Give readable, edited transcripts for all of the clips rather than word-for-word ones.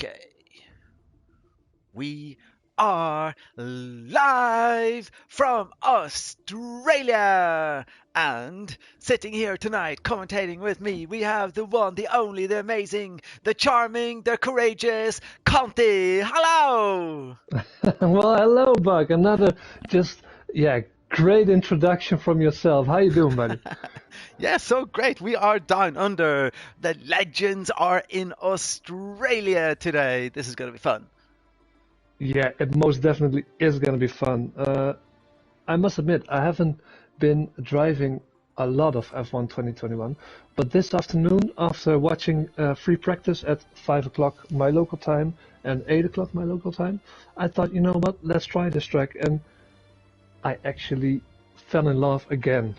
Okay, we are live from Australia. And sitting here tonight commentating with me, we have the one, the only, the amazing, the charming, the courageous Conti. Hello! Well, hello, Buck. Another just yeah, great introduction from yourself. How you doing, buddy? Yeah, so great. We are down under. The legends are in Australia today. This is going to be fun. Yeah, it most definitely is gonna be fun. I must admit, I haven't been driving a lot of F1 2021, but this afternoon, after watching free practice at 5 o'clock my local time and 8 o'clock my local time, I thought, you know what, let's try this track, and I actually fell in love again.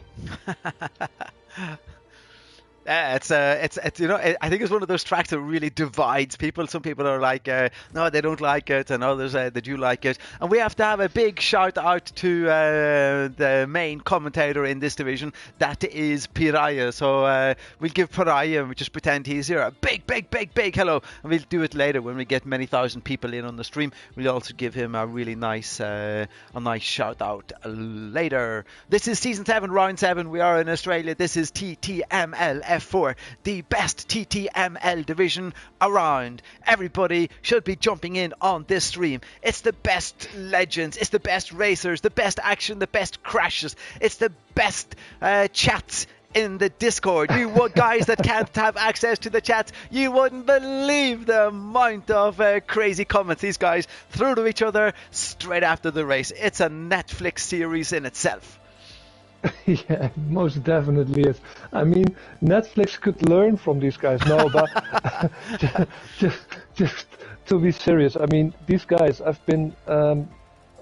Yeah, it's I think it's one of those tracks that really divides people. Some people are like, no, they don't like it, and others they do like it. And we have to have a big shout out to the main commentator in this division. That is Piraya. So we'll give Piraya, we just pretend he's here, a big hello, and we'll do it later when we get many thousand people in on the stream. We'll also give him a really nice shout out later. This is season 7, round 7. We are in Australia. This is TTML F4, the best TTML division around. Everybody should be jumping in on this stream. It's the best legends, it's the best racers, the best action, the best crashes, it's the best chats in the Discord. You guys that can't have access to the chats, you wouldn't believe the amount of crazy comments these guys threw to each other straight after the race. It's a Netflix series in itself. Yeah, most definitely is. I mean, Netflix could learn from these guys. No, but just to be serious, I mean, these guys, I've been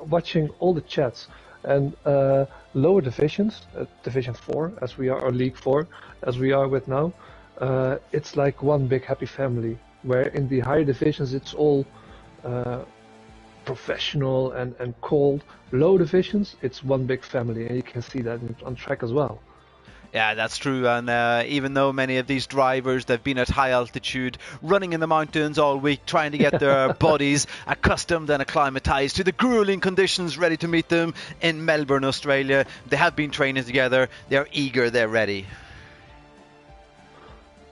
watching all the chats and lower divisions, Division 4, as we are, or League 4, as we are with now, it's like one big happy family, where in the higher divisions it's all professional and cold. Low divisions, it's one big family, and you can see that on track as well. Yeah, that's true. And even though many of these drivers, they've been at high altitude, running in the mountains all week, trying to get their bodies accustomed and acclimatized to the grueling conditions ready to meet them in Melbourne, Australia. They have been training together. They're eager. They're ready.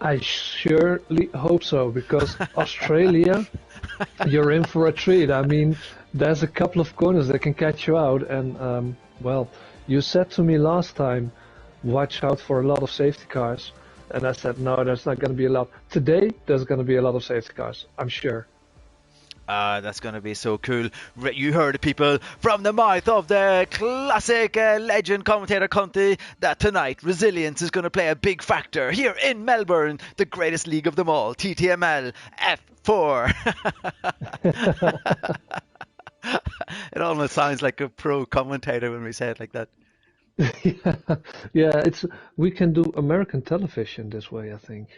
I surely hope so, because Australia, you're in for a treat. I mean, there's a couple of corners that can catch you out, and well, you said to me last time, watch out for a lot of safety cars, and I said, no, there's not going to be a lot. Today, there's going to be a lot of safety cars, I'm sure. That's going to be so cool. You heard it, people, from the mouth of the classic legend commentator Conti, that tonight resilience is going to play a big factor here in Melbourne, the greatest league of them all, TTML F4. It almost sounds like a pro commentator when we say it like that. Yeah, we can do American television this way, I think.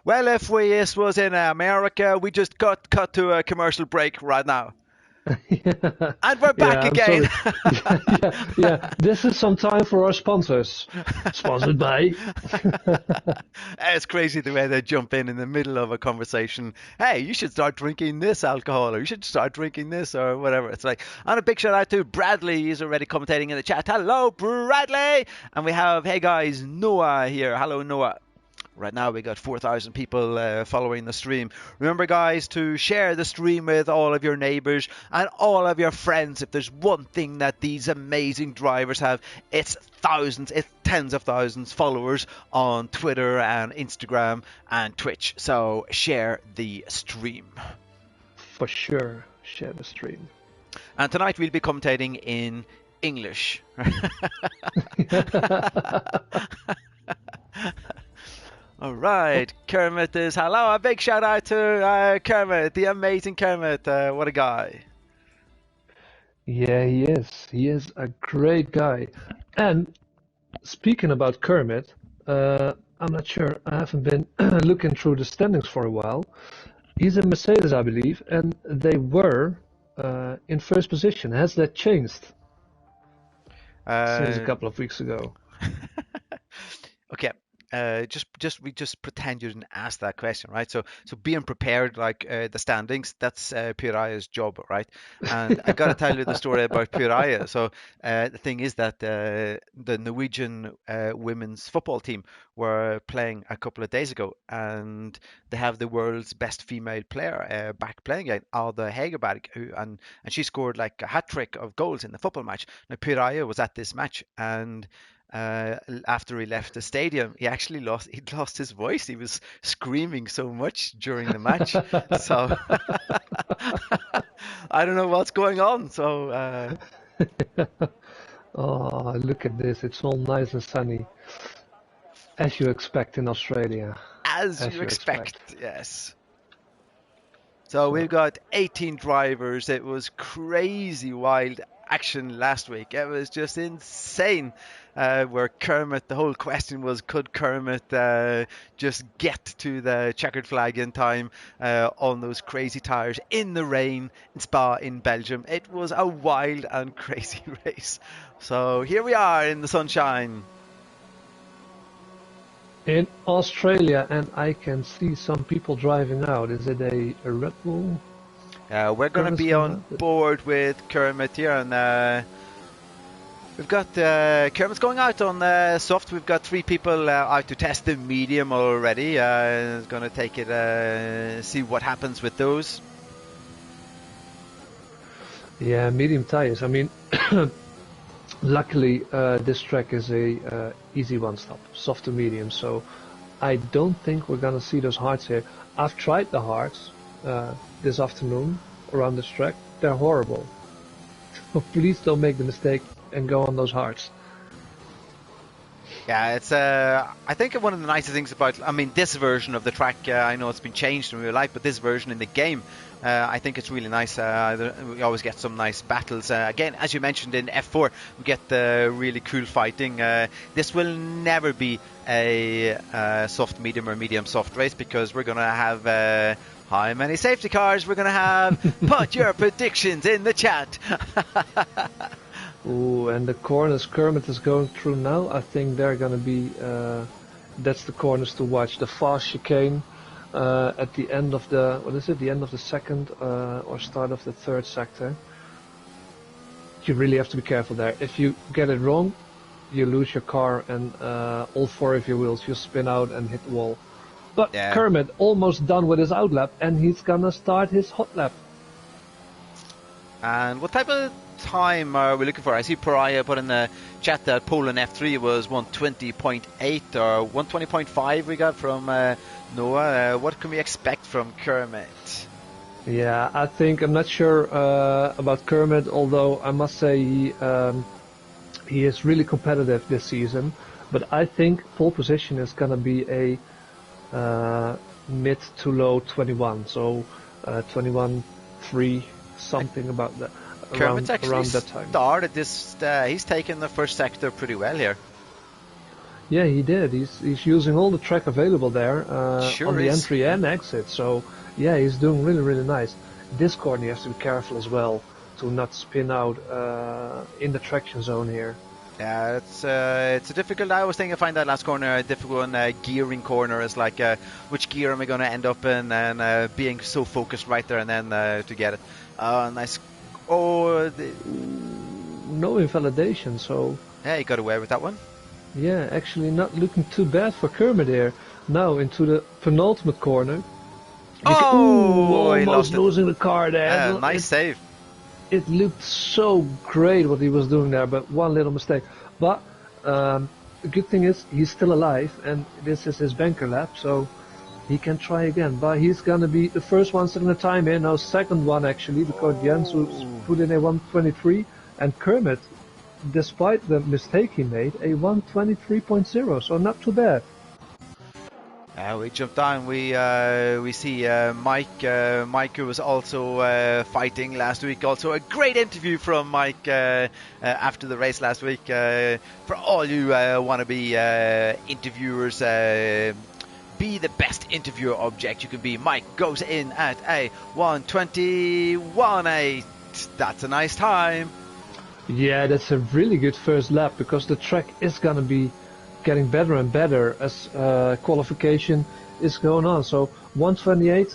Well, if this was in America, we just got cut to a commercial break right now. Yeah, And we're back yeah, I'm again. sorry. Yeah. This is some time for our sponsors. Sponsored by. It's crazy the way they jump in the middle of a conversation. Hey, you should start drinking this alcohol, or you should start drinking this, or whatever. It's like, and a big shout out to Bradley. He's already commentating in the chat. Hello, Bradley. And we have, hey guys, Noah here. Hello, Noah. Right now we got 4,000 people following the stream. Remember, guys, to share the stream with all of your neighbors and all of your friends. If there's one thing that these amazing drivers have, it's thousands, it's tens of thousands followers on Twitter and Instagram and Twitch. So share the stream. For sure, share the stream. And tonight we'll be commentating in English. All right, Kermit is hello. A big shout out to Kermit, the amazing Kermit. What a guy. Yeah, he is. He is a great guy. And speaking about Kermit, I'm not sure. I haven't been looking through the standings for a while. He's in Mercedes, I believe, and they were in first position. Has that changed since a couple of weeks ago? Okay. we just pretend you didn't ask that question, right? So being prepared, like the standings, that's Piraya's job, right? And I got to tell you the story about Piraya. So the thing is that the Norwegian women's football team were playing a couple of days ago, and they have the world's best female player back playing again, Alda Hegerberg, and she scored like a hat trick of goals in the football match. Now Piraya was at this match, and after he left the stadium, he'd lost his voice. He was screaming so much during the match. So I don't know what's going on. So Oh, look at this. It's all nice and sunny. As you expect in Australia. as As you you expect, expect. yes. So we've So, got 18 drivers. It was crazy wild action last week. It was just insane. Where Kermit, the whole question was, could Kermit just get to the checkered flag in time on those crazy tires in the rain in Spa in Belgium? It was a wild and crazy race. So here we are in the sunshine. in Australia, and I can see some people driving out. Is it a Red Bull? We're going to Kermit's be going on out? board with Kermit here, and we've got Kermit's going out on soft. We've got 3 people out to test the medium already. Going to take it, see what happens with those. Yeah, medium tires. I mean, luckily this track is a easy one stop, soft to medium. So I don't think we're gonna see those hards here. I've tried the hards this afternoon around this track. They're horrible. So please don't make the mistake and go on those hards. Yeah, it's I think one of the nicest things about, I mean, this version of the track, I know it's been changed in real life, but this version in the game, I think it's really nice. We always get some nice battles. Again, as you mentioned in F4, we get the really cool fighting. This will never be a soft medium or medium soft race, because we're going to have how many safety cars we're going to have. Put your predictions in the chat. Ooh, and the corners Kermit is going through now, I think they're gonna be that's the corners to watch. The fast chicane at the end of the, what is it, the end of the second or start of the third sector. You really have to be careful there. If you get it wrong, you lose your car, and all 4 of your wheels, you spin out and hit the wall. But Yeah. Kermit almost done with his outlap, and he's gonna start his hot lap. And what type of time are we looking for? I see Pariah put in the chat that Poland F3 was 120.8 or 120.5 we got from Noah. What can we expect from Kermit? Yeah, I think, I'm not sure about Kermit, although I must say he is really competitive this season. But I think pole position is gonna be a mid to low 21, so 21.3, something about that. Kermit's actually around that time. started this. He's taken the first sector pretty well here. Yeah, he did. He's using all the track available there Sure on the is. entry and exit. So yeah, he's doing really, really nice. This corner you have to be careful as well to not spin out in the traction zone here. Yeah, it's a difficult. I was thinking, I find that last corner a difficult one. Gearing corner is like, which gear am I going to end up in, and being so focused right there and then to get it. Nice. Oh, No invalidation, so yeah, he got away with that one. yeah, actually not looking too bad for Kermit here. Now into the penultimate corner. Oh, he Almost lost it. losing the car there. Nice save. It looked so great what he was doing there, but one little mistake. But the good thing is he's still alive, and this is his banker lap, so he can try again. But he's gonna be the first one setting the time here, now second one actually, because Jens put in a 123, and Kermit, despite the mistake he made, a 123.0, so not too bad. We jumped on. We see Mike. Mike, who was also fighting last week. Also a great interview from Mike after the race last week. For all you wannabe interviewers, be the best interviewer object you can be. Mike goes in at a 121.8. That's a nice time. Yeah, that's a really good first lap, because the track is gonna be getting better and better as qualification is going on. So 128,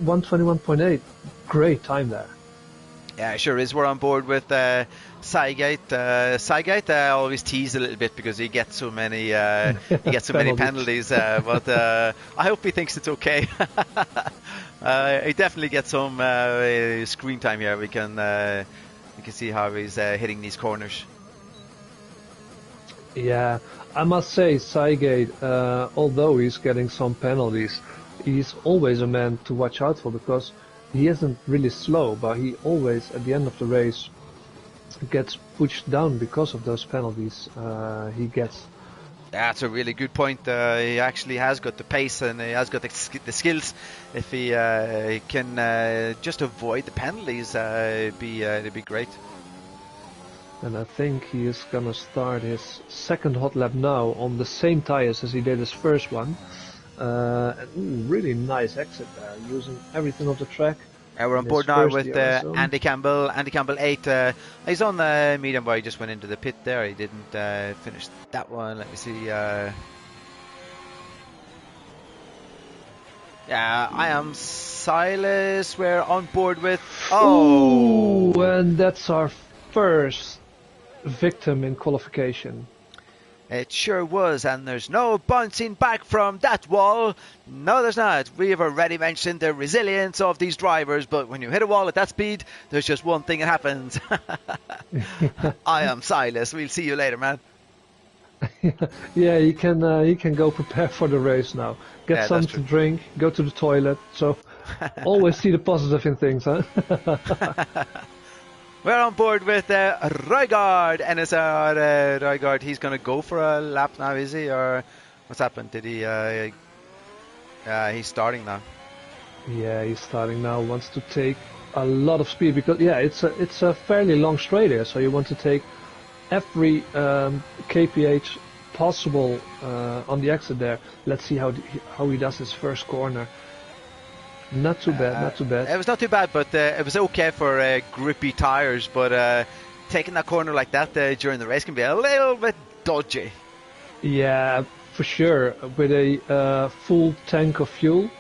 121.8, great time there. Yeah, sure is. We're on board with Sygate. Sygate always tease a little bit because he gets so many many penalties. But I hope he thinks it's okay. He definitely gets some screen time here. We can see how he's hitting these corners. Yeah, I must say Sygate, although he's getting some penalties, he's always a man to watch out for because he isn't really slow, but he always, at the end of the race, gets pushed down because of those penalties he gets. That's a really good point. He actually has got the pace and he has got the skills. If he can just avoid the penalties, it'd be great. And I think he is gonna start his second hot lap now on the same tires as he did his first one. Really nice exit there, using everything off the track. We're on board now with Andy Campbell. Andy Campbell 8. He's on the medium, but he just went into the pit there. He didn't finish that one. Let me see. Yeah, I am Silas. We're on board with. Oh, ooh, and that's our first victim in qualification. It sure was, and there's no bouncing back from that wall. No, there's not. We have already mentioned the resilience of these drivers, but when you hit a wall at that speed, there's just one thing that happens. I am Silas. We'll see you later, man. Yeah, you can go prepare for the race now. Get something to drink, go to the toilet. So always see the positive in things, huh? We're on board with Rygaard, NSR Rygaard. He's going to go for a lap now, is he? Or what's happened? Did he? He's starting now. Yeah, he's starting now. Wants to take a lot of speed because it's a fairly long straight here. So you want to take every kph possible on the exit there. Let's see how he does his first corner. Not too bad, not too bad. It was not too bad, but it was okay for grippy tires. But taking that corner like that during the race can be a little bit dodgy. Yeah, for sure. With a full tank of fuel,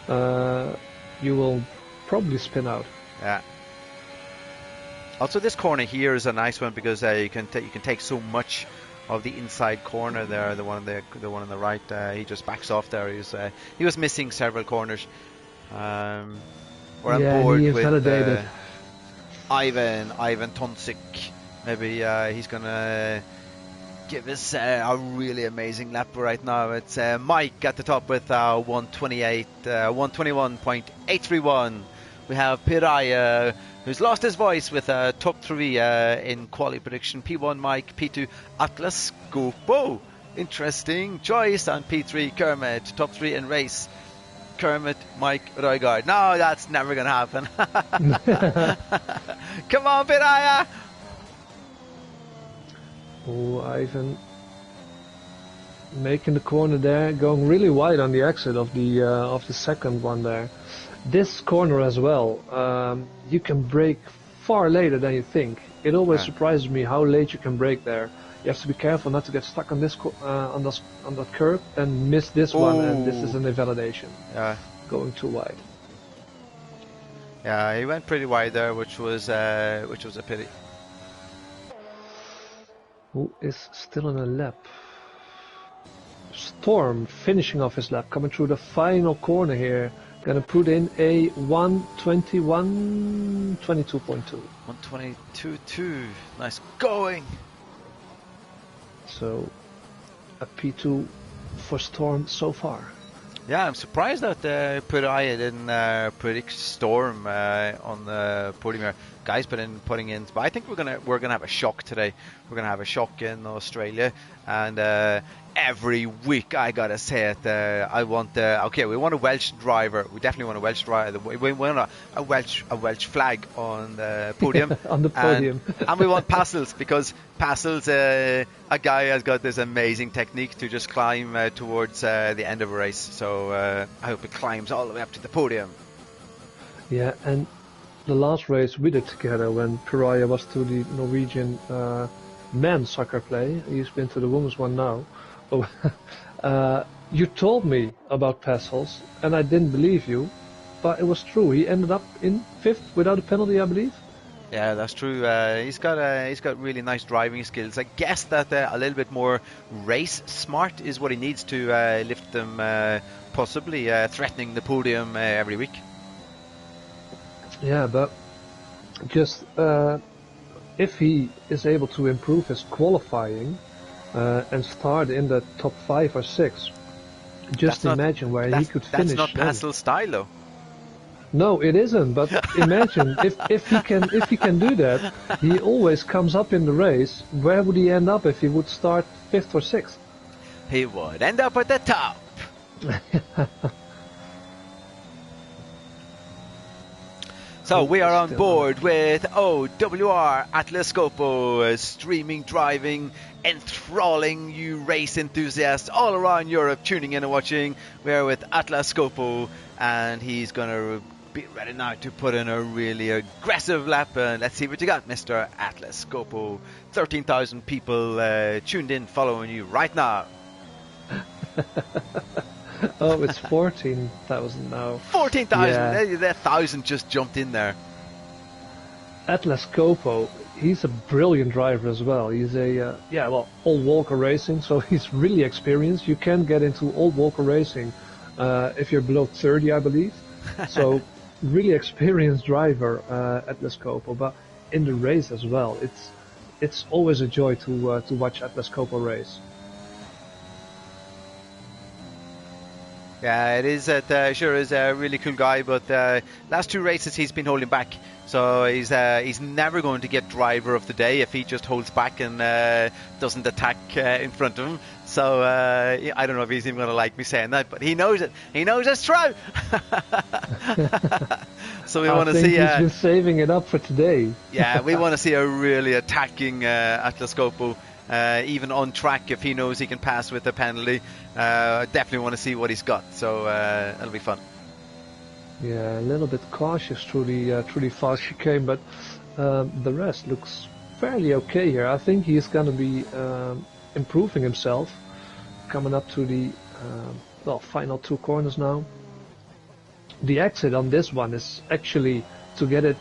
you will probably spin out. Yeah. Also, this corner here is a nice one because you can take so much of the inside corner there. The one on the right, he just backs off there. He was missing several corners. We're on board with Ivan Tonsik. Maybe he's gonna give us a really amazing lap right now. It's Mike at the top with 121.831. We have Piraya, who's lost his voice with top 3 in quality prediction. P1 Mike, P2 Atlas Gopo. Interesting choice. And P3 Kermit, top 3 in race. Kermit, Mike, Rygaard. No, that's never going to happen. Come on, Piraya! Oh, Ivan making the corner there, going really wide on the exit of the second one there. This corner as well, you can brake far later than you think. It always surprises me how late you can brake there. You have to be careful not to get stuck on this on that curve and miss this one, and this is an invalidation. Yeah, going too wide. Yeah, he went pretty wide there, which was a pity. Who is still in a lap? Storm finishing off his lap, coming through the final corner here. Gonna put in a 121.22.2. 122.2. Nice going. So a P2 for Storm so far. Yeah, I'm surprised that Piraya didn't predict Storm on the podium here. Guys putting in, but I think we're gonna have a shock today. We're gonna have a shock in Australia, and every week I gotta say it. I want we want a Welsh driver. We definitely want a Welsh driver. We want a Welsh flag on the podium. On the podium. And we want Passels, because Passels, a guy has got this amazing technique to just climb towards the end of a race. So I hope it climbs all the way up to the podium. Yeah, and the last race we did together when Piraya was to the Norwegian men's soccer play. He's been to the women's one now. Oh, you told me about Pessels, and I didn't believe you, but it was true. He ended up in 5th without a penalty, I believe. Yeah, that's true. He's got really nice driving skills. I guess that a little bit more race smart is what he needs to lift them, possibly threatening the podium every week. Yeah, but just if he is able to improve his qualifying and start in the top 5 or 6, just imagine where he could finish. That's not Pastel's style, though. No, it isn't. But imagine if he can do that, he always comes up in the race. Where would he end up if he would start 5th or 6th? He would end up at the top. So we are on board with OWR Atlas Copo, streaming, driving, enthralling you race enthusiasts all around Europe tuning in and watching. We are with Atlas Copo, and he's going to be ready now to put in a really aggressive lap. Let's see what you got, Mr. Atlas Copo. 13,000 people tuned in following you right now. Oh, it's 14,000 now. 14,000! Yeah. That 1,000 just jumped in there. Atlas Copo, he's a brilliant driver as well. He's old Walker Racing, so he's really experienced. You can get into old Walker Racing if you're below 30, I believe. So, really experienced driver, Atlas Copo. But in the race as well, it's always a joy to watch Atlas Copo race. Yeah, it is. Sure is a really cool guy, but last 2 races he's been holding back. So he's never going to get driver of the day if he just holds back and doesn't attack in front of him. So I don't know if he's even going to like me saying that, but he knows it. He knows it's true. So we want to see. He's been saving it up for today. Yeah, we want to see a really attacking Atlas Copo. Even on track, if he knows he can pass with a penalty, definitely want to see what he's got. So it'll be fun. Yeah, a little bit cautious through the fast chicane, but the rest looks fairly okay here. I think he's going to be improving himself, coming up to the final 2 corners now. The exit on this one is actually, to get it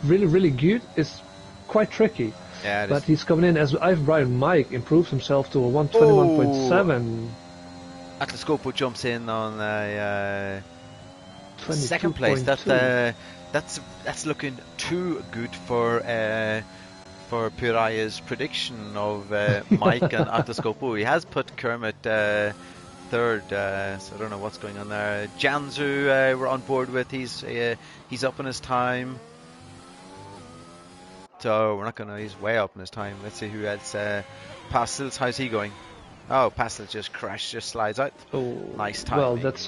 really, really good, is quite tricky. Yeah, but he's coming in as I've Brian Mike improves himself to a 121.7. Atlas Copo jumps in on second place. That's looking too good for Piraya's prediction of Mike and Atlas Copo. He has put Kermit third, so I don't know what's going on there. Janzu we're on board with. He's up in his time. So we're not gonna. He's way up in his time. Let's see who else. Pastels, how's he going? Oh, Pastels just crashed, just slides out. Oh, nice timing. Well, that's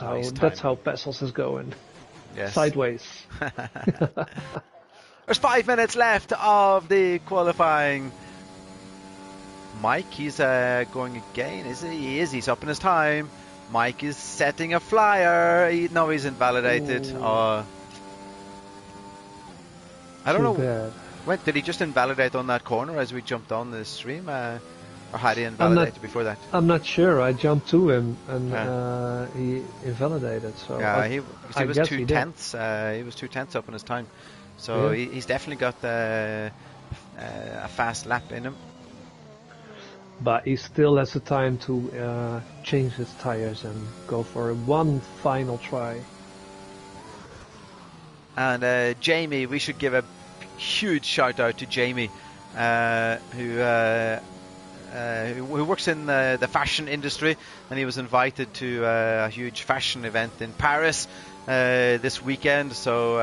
how Pastels is going. Yes. Sideways. There's 5 minutes left of the qualifying. Mike, he's going again, is he? He is. He's up in his time. Mike is setting a flyer. He's invalidated. I don't know. Bad. Wait, did he just invalidate on that corner as we jumped on the stream? Or had he invalidated before that? I'm not sure. I jumped to him and he invalidated. So yeah, he was 2/10. He was 2/10 up in his time. So yeah. He's definitely got a fast lap in him. But he still has the time to change his tires and go for one final try. And Jamie, we should give a huge shout out to Jamie, who works in the fashion industry, and he was invited to a huge fashion event in Paris this weekend. So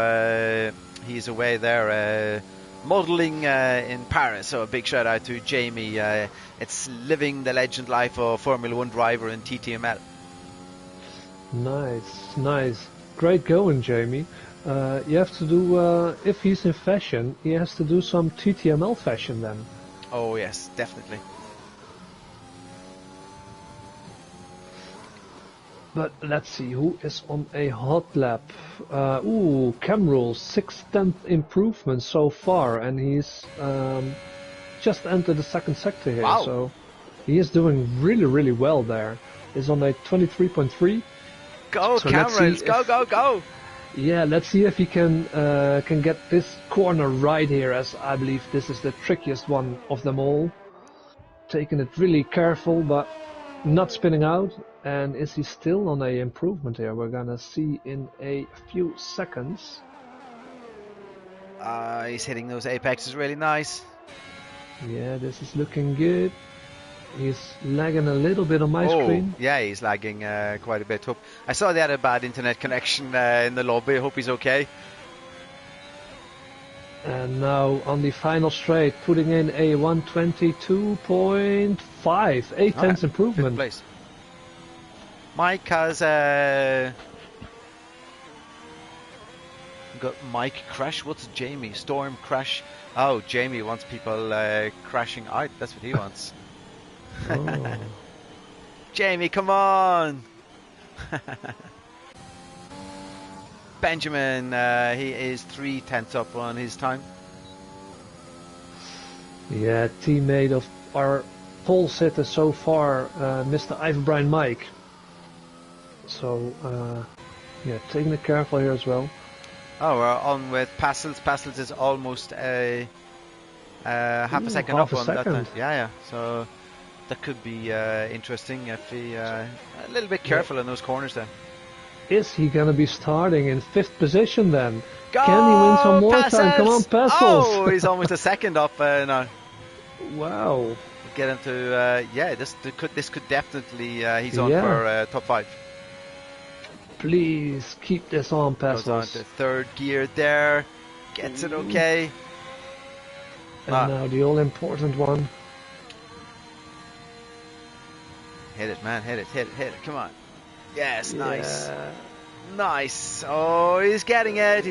he's away there modeling in Paris. So a big shout out to Jamie. It's living the legend life of Formula 1 driver in TTML. Nice. Great going, Jamie. You have to do, if he's in fashion, he has to do some TTML fashion then. Oh yes, definitely. But let's see, who is on a hot lap? Camrule, 6/10 improvement so far, and he's just entered the second sector here. Wow. So He is doing really, really well there. He's on a 23.3. Go, So Camerons, go, go, go! Yeah, let's see if he can get this corner right here, as I believe this is the trickiest one of them all. Taking it really careful, but not spinning out. And is he still on a improvement here? We're gonna see in a few seconds. He's hitting those apexes really nice. Yeah, this is looking good. He's lagging a little bit on my screen. Yeah, he's lagging quite a bit. I saw they had a bad internet connection in the lobby. I hope he's okay. And now on the final straight, putting in a 122.5, 8/10 improvement. Fifth place. Mike has got Mike Crash. What's Jamie? Storm Crash. Oh, Jamie wants people crashing out. That's what he wants. Oh. Jamie, come on! Benjamin, he is 3/10 up on his time. Yeah, teammate of our pole sitter so far, Mr. Ivan Mike. So, yeah, taking it careful here as well. Oh, we're on with Passels. Passels is almost a half a second half up a on second. that. Yeah. So that could be interesting if he a little bit careful in those corners then. Is he gonna be starting in 5th position then? Go, Can he win some more Passels! time? Come on, Passels! Oh, he's almost a second up now. Wow. Get into this could definitely he's on for top 5. Please keep this on, Passels. Goes on to 3rd gear there, gets it okay. And now the all important one. Hit it, man, hit it, come on. Yes, nice. Nice. Oh, he's getting it.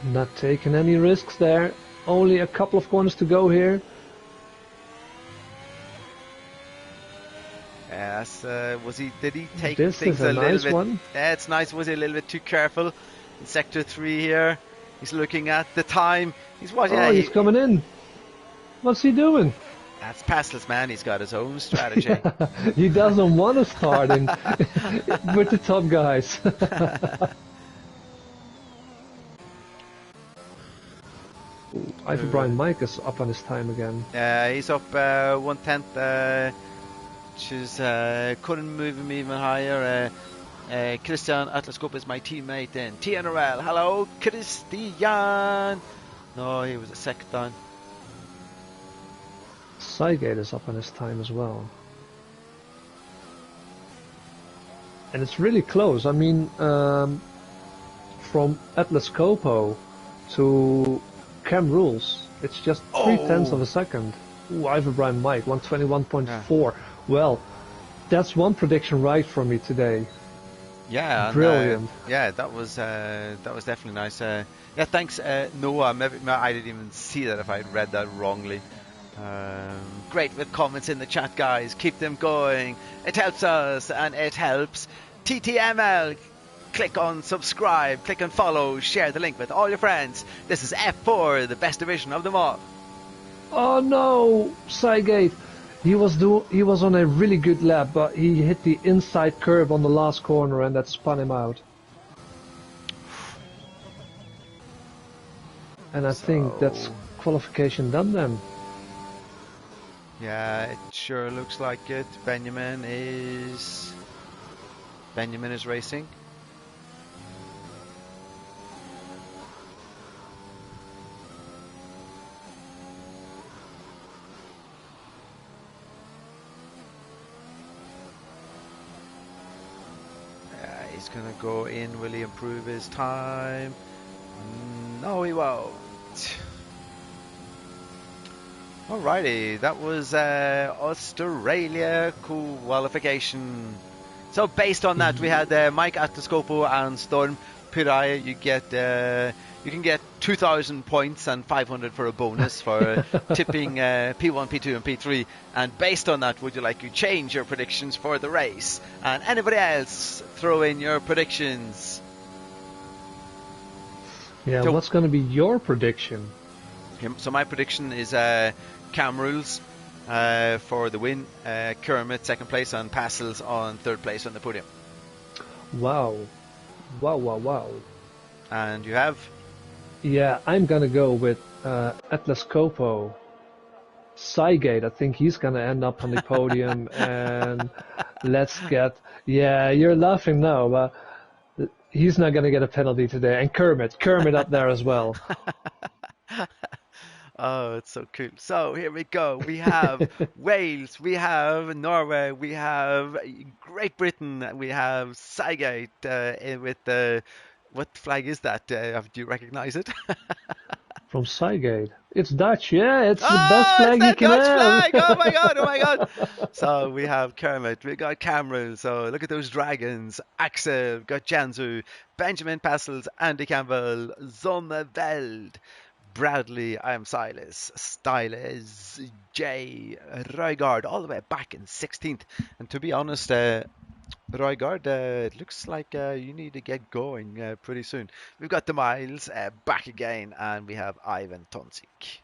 Not taking any risks there. Only a couple of corners to go here. Yes, did he take this things is a little nice bit? one. Yeah, it's nice. Was he a little bit too careful in sector 3 here? He's looking at the time. He's watching. Oh, he's coming in. What's he doing? That's Pastel's, man. He's got his own strategy. He doesn't want to start in with the top guys. Ivan Brian Mike is up on his time again. He's up 1/10, which is couldn't move him even higher. Christian Atlascope is my teammate in TNRL. Hello, Christian. No, he was a second down. Cygate is up on his time as well. And it's really close. I mean, from Atlas Copo to Cam Rules, it's just 3/10 of a second. Ooh, Ivan Brian Mike, 121.4. Well, that's one prediction right from me today. Yeah, brilliant. And, that was definitely nice. Yeah, thanks, Noah. Maybe I didn't even see that if I had read that wrongly. Great with comments in the chat, guys. Keep them going. It helps us and it helps TTML. Click on subscribe, click on follow, share the link with all your friends. This is F4, the best division of them all. Oh no, Cygate. He was on a really good lap, but he hit the inside curve on the last corner and that spun him out. And I think that's qualification done then. Yeah, it sure looks like it. Benjamin is racing. He's gonna go in. Will he improve his time? No, he won't. Alrighty, that was Australia qualification. So based on that, we had Mike Atlascopo and Storm Pirai. You can get 2,000 points and 500 for a bonus for tipping P1, P2 and P3. And based on that, would you like to change your predictions for the race? And anybody else, throw in your predictions. Yeah, so what's going to be your prediction? So my prediction is Cam Rules for the win. Kermit second place, and Passels on third place on the podium. Wow. Wow. And you have? Yeah, I'm gonna go with Atlas Copo. Cygate, I think he's gonna end up on the podium, and let's get. Yeah, you're laughing now, but he's not gonna get a penalty today. And Kermit up there as well. Oh, it's so cool. So here we go. We have Wales, we have Norway, we have Great Britain, we have Cygate with the. What flag is that? Do you recognize it? From Cygate. It's Dutch, yeah, it's the best Oh, it's flag you that can Dutch have. flag! Oh my god! Oh my god! So we have Kermit, we got Cameron. So look at those dragons. Axel, got Janzu, Benjamin Passels, Andy Campbell, Zonneveld, Bradley, I am Silas, Styles, Jay, Rygaard, all the way back in 16th. And to be honest, Rygaard, it looks like you need to get going pretty soon. We've got the Miles back again, and we have Ivan Tonsik.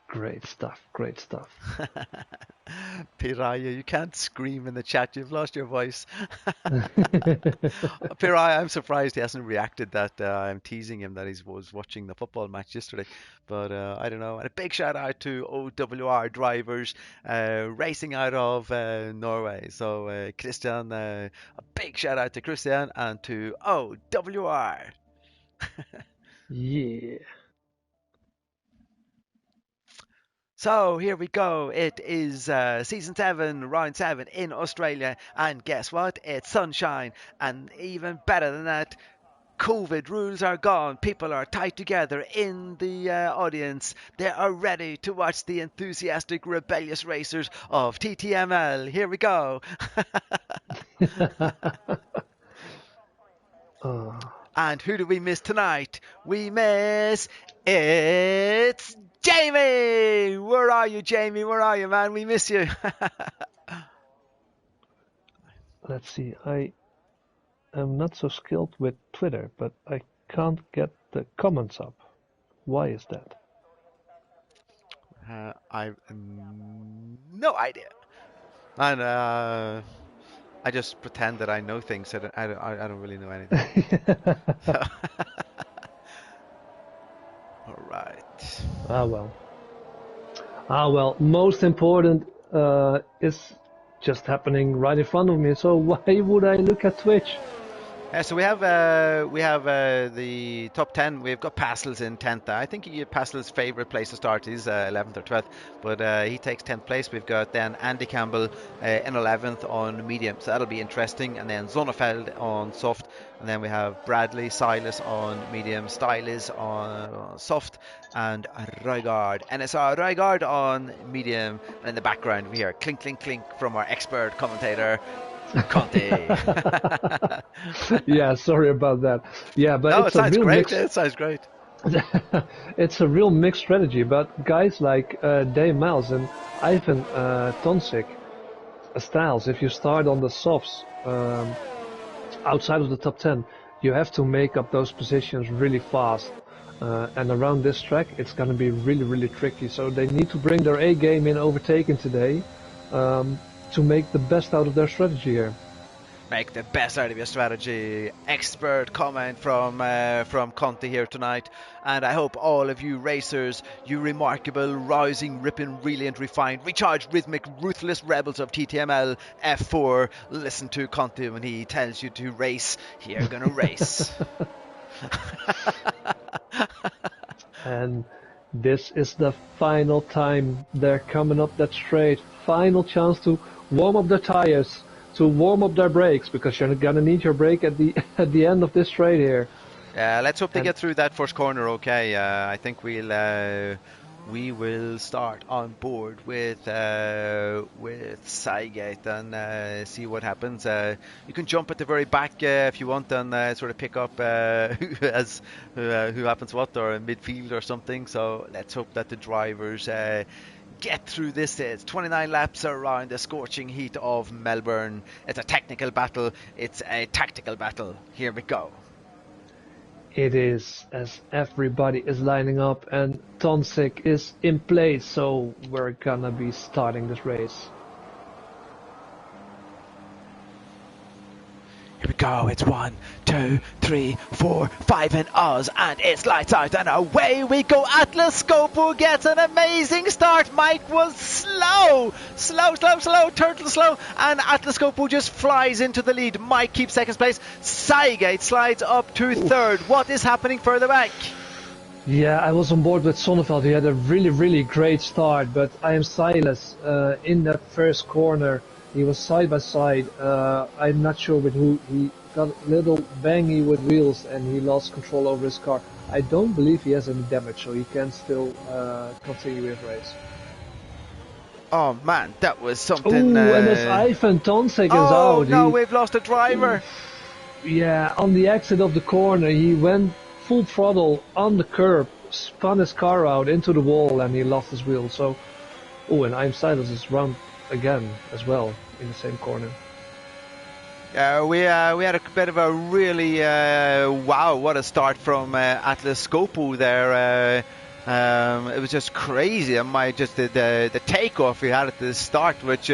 Great stuff, great stuff. Piraya, you can't scream in the chat. You've lost your voice. Piraya, I'm surprised he hasn't reacted that I'm teasing him that he was watching the football match yesterday. But I don't know. And a big shout out to OWR drivers racing out of Norway. So Christian, a big shout out to Christian and to OWR. Yeah. So here we go. It is season 7, round 7 in Australia. And guess what? It's sunshine. And even better than that, COVID rules are gone. People are tied together in the audience. They are ready to watch the enthusiastic, rebellious racers of TTML. Here we go. And who do we miss tonight? We miss. It's Jamie! Where are you, Jamie? Where are you, man? We miss you. Let's see, I am not so skilled with Twitter, but I can't get the comments up. Why is that? I've no idea. And I just pretend that I know things. I don't really know anything. All right. Ah well, most important is just happening right in front of me, so why would I look at Twitch? So we have the top 10. We've got Passels in 10th. I think Passel's favourite place to start is 11th or 12th, but he takes 10th place. We've got then Andy Campbell in 11th on medium, so that'll be interesting. And then Zonneveld on soft, and then we have Bradley, Silas on medium, Styles on soft, and Rygaard, NSR Rygaard on medium. And in the background we hear clink, clink, clink from our expert commentator, Conte. Yeah, sorry about that. Yeah, but No, it it's a sounds real great. mix. It sounds great. It's a real mixed strategy, but guys like Dave Miles and Ivan Tonsik, Styles, if you start on the softs outside of the top 10, you have to make up those positions really fast. And around this track, it's going to be really, really tricky. So they need to bring their A game in overtaking today to make the best out of their strategy here. Make the best out of your strategy. Expert comment from Conte here tonight, and I hope all of you racers, you remarkable, rousing, ripping, brilliant, refined, recharged, rhythmic, ruthless rebels of TTML F4, listen to Conte when he tells you to race. You're gonna race. And this is the final time they're coming up that straight. Final chance to warm up their tires, to warm up their brakes, because you're gonna need your brake at the end of this straight here. Yeah, let's hope they get through that first corner okay. I think we will start on board with Cygate and see what happens. You can jump at the very back if you want and sort of pick up who happens what, or in midfield or something. So let's hope that the drivers get through this. It's 29 laps around the scorching heat of Melbourne. It's a technical battle. It's a tactical battle. Here we go. It is, as everybody is lining up and Tonsik is in place, so we're gonna be starting this race. Here we go, it's 1, 2, 3, 4, 5 in Oz, and it's lights out, and away we go. Atlas Scopo gets an amazing start. Mike was slow, turtle slow, and Atlas Scopo just flies into the lead. Mike keeps second place. Cygate slides up to third. What is happening further back? Yeah, I was on board with Sonneveld. He had a really great start, but I am Silas in that first corner. He was side by side. I'm not sure with who. He got a little bangy with wheels and he lost control over his car. I don't believe he has any damage, so he can still continue his race. Oh man, that was something. And there's Ivan Tonsik is out. Oh no, we've lost a driver. Yeah, on the exit of the corner, he went full throttle on the curb, spun his car out into the wall, and he lost his wheel. So, and I'm Silas is round again as well in the same corner. We had a bit of a really wow, what a start from Atlas Scopo there. It was just crazy. And the takeoff he had at the start, which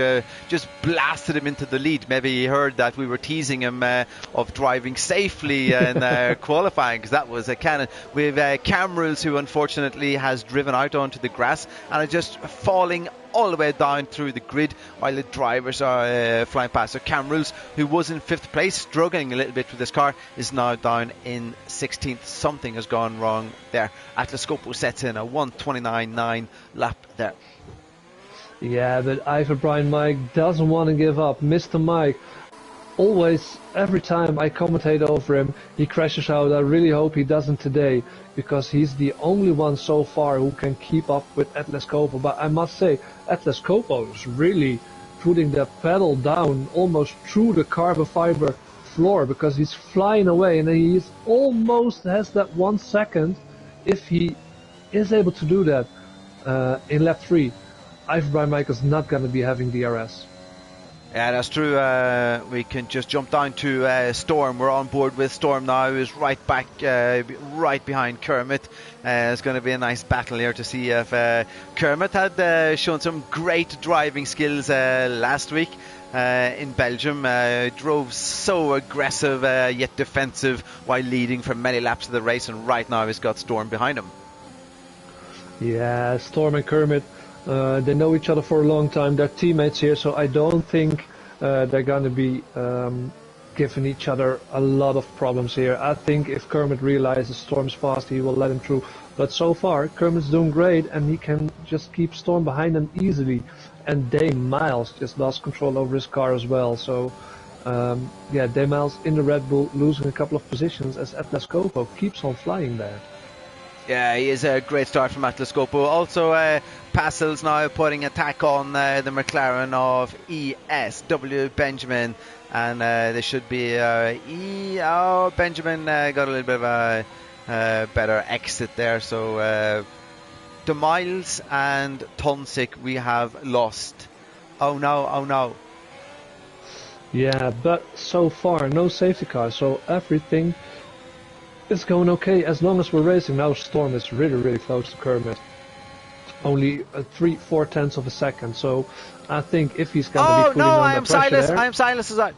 just blasted him into the lead. Maybe he heard that we were teasing him of driving safely in qualifying, because that was a cannon. We have Camrils, who unfortunately has driven out onto the grass and is just falling all the way down through the grid while the drivers are flying past. So Camrils, who was in 5th place, struggling a little bit with this car, is now down in 16th. Something has gone wrong there. Atlas Scopo sets in a 1:29.9 lap there. Yeah, but Ivan Brian Mike doesn't want to give up. Mr. Mike, always, every time I commentate over him, he crashes out. I really hope he doesn't today, because he's the only one so far who can keep up with Atlas Scopo. But I must say, Atlas Scopo is really putting the pedal down almost through the carbon fiber floor, because he's flying away, and he almost has that 1 second. If he is able to do that in lap 3, Ivan Brian Mike is not going to be having DRS. Yeah, that's true. We can just jump down to Storm. We're on board with Storm now, who's right back, right behind Kermit. It's going to be a nice battle here to see if Kermit had shown some great driving skills last week in Belgium. Drove so aggressive yet defensive while leading for many laps of the race, and right now he's got Storm behind him. Yeah, Storm and Kermit. They know each other for a long time. They're teammates here, so I don't think they're going to be giving each other a lot of problems here. I think if Kermit realizes Storm's fast, he will let him through. But so far, Kermit's doing great, and he can just keep Storm behind him easily. And Dame Miles just lost control over his car as well. So, yeah, Dame Miles in the Red Bull losing a couple of positions as Atlas Scopo keeps on flying there. Yeah, he is a great start from Atlas Scopo. Also, Passel's now putting attack on the McLaren of ESW Benjamin, and there should be Benjamin got a little bit of a better exit there. So De Miles and Tonsik we have lost. Oh no. Yeah, but so far no safety car, so everything is going okay as long as we're racing. Now Storm is really close to Kermit. Only 3/4 tenths of a second, so I think if he's going to be putting on the pressure there... I am Silas is out.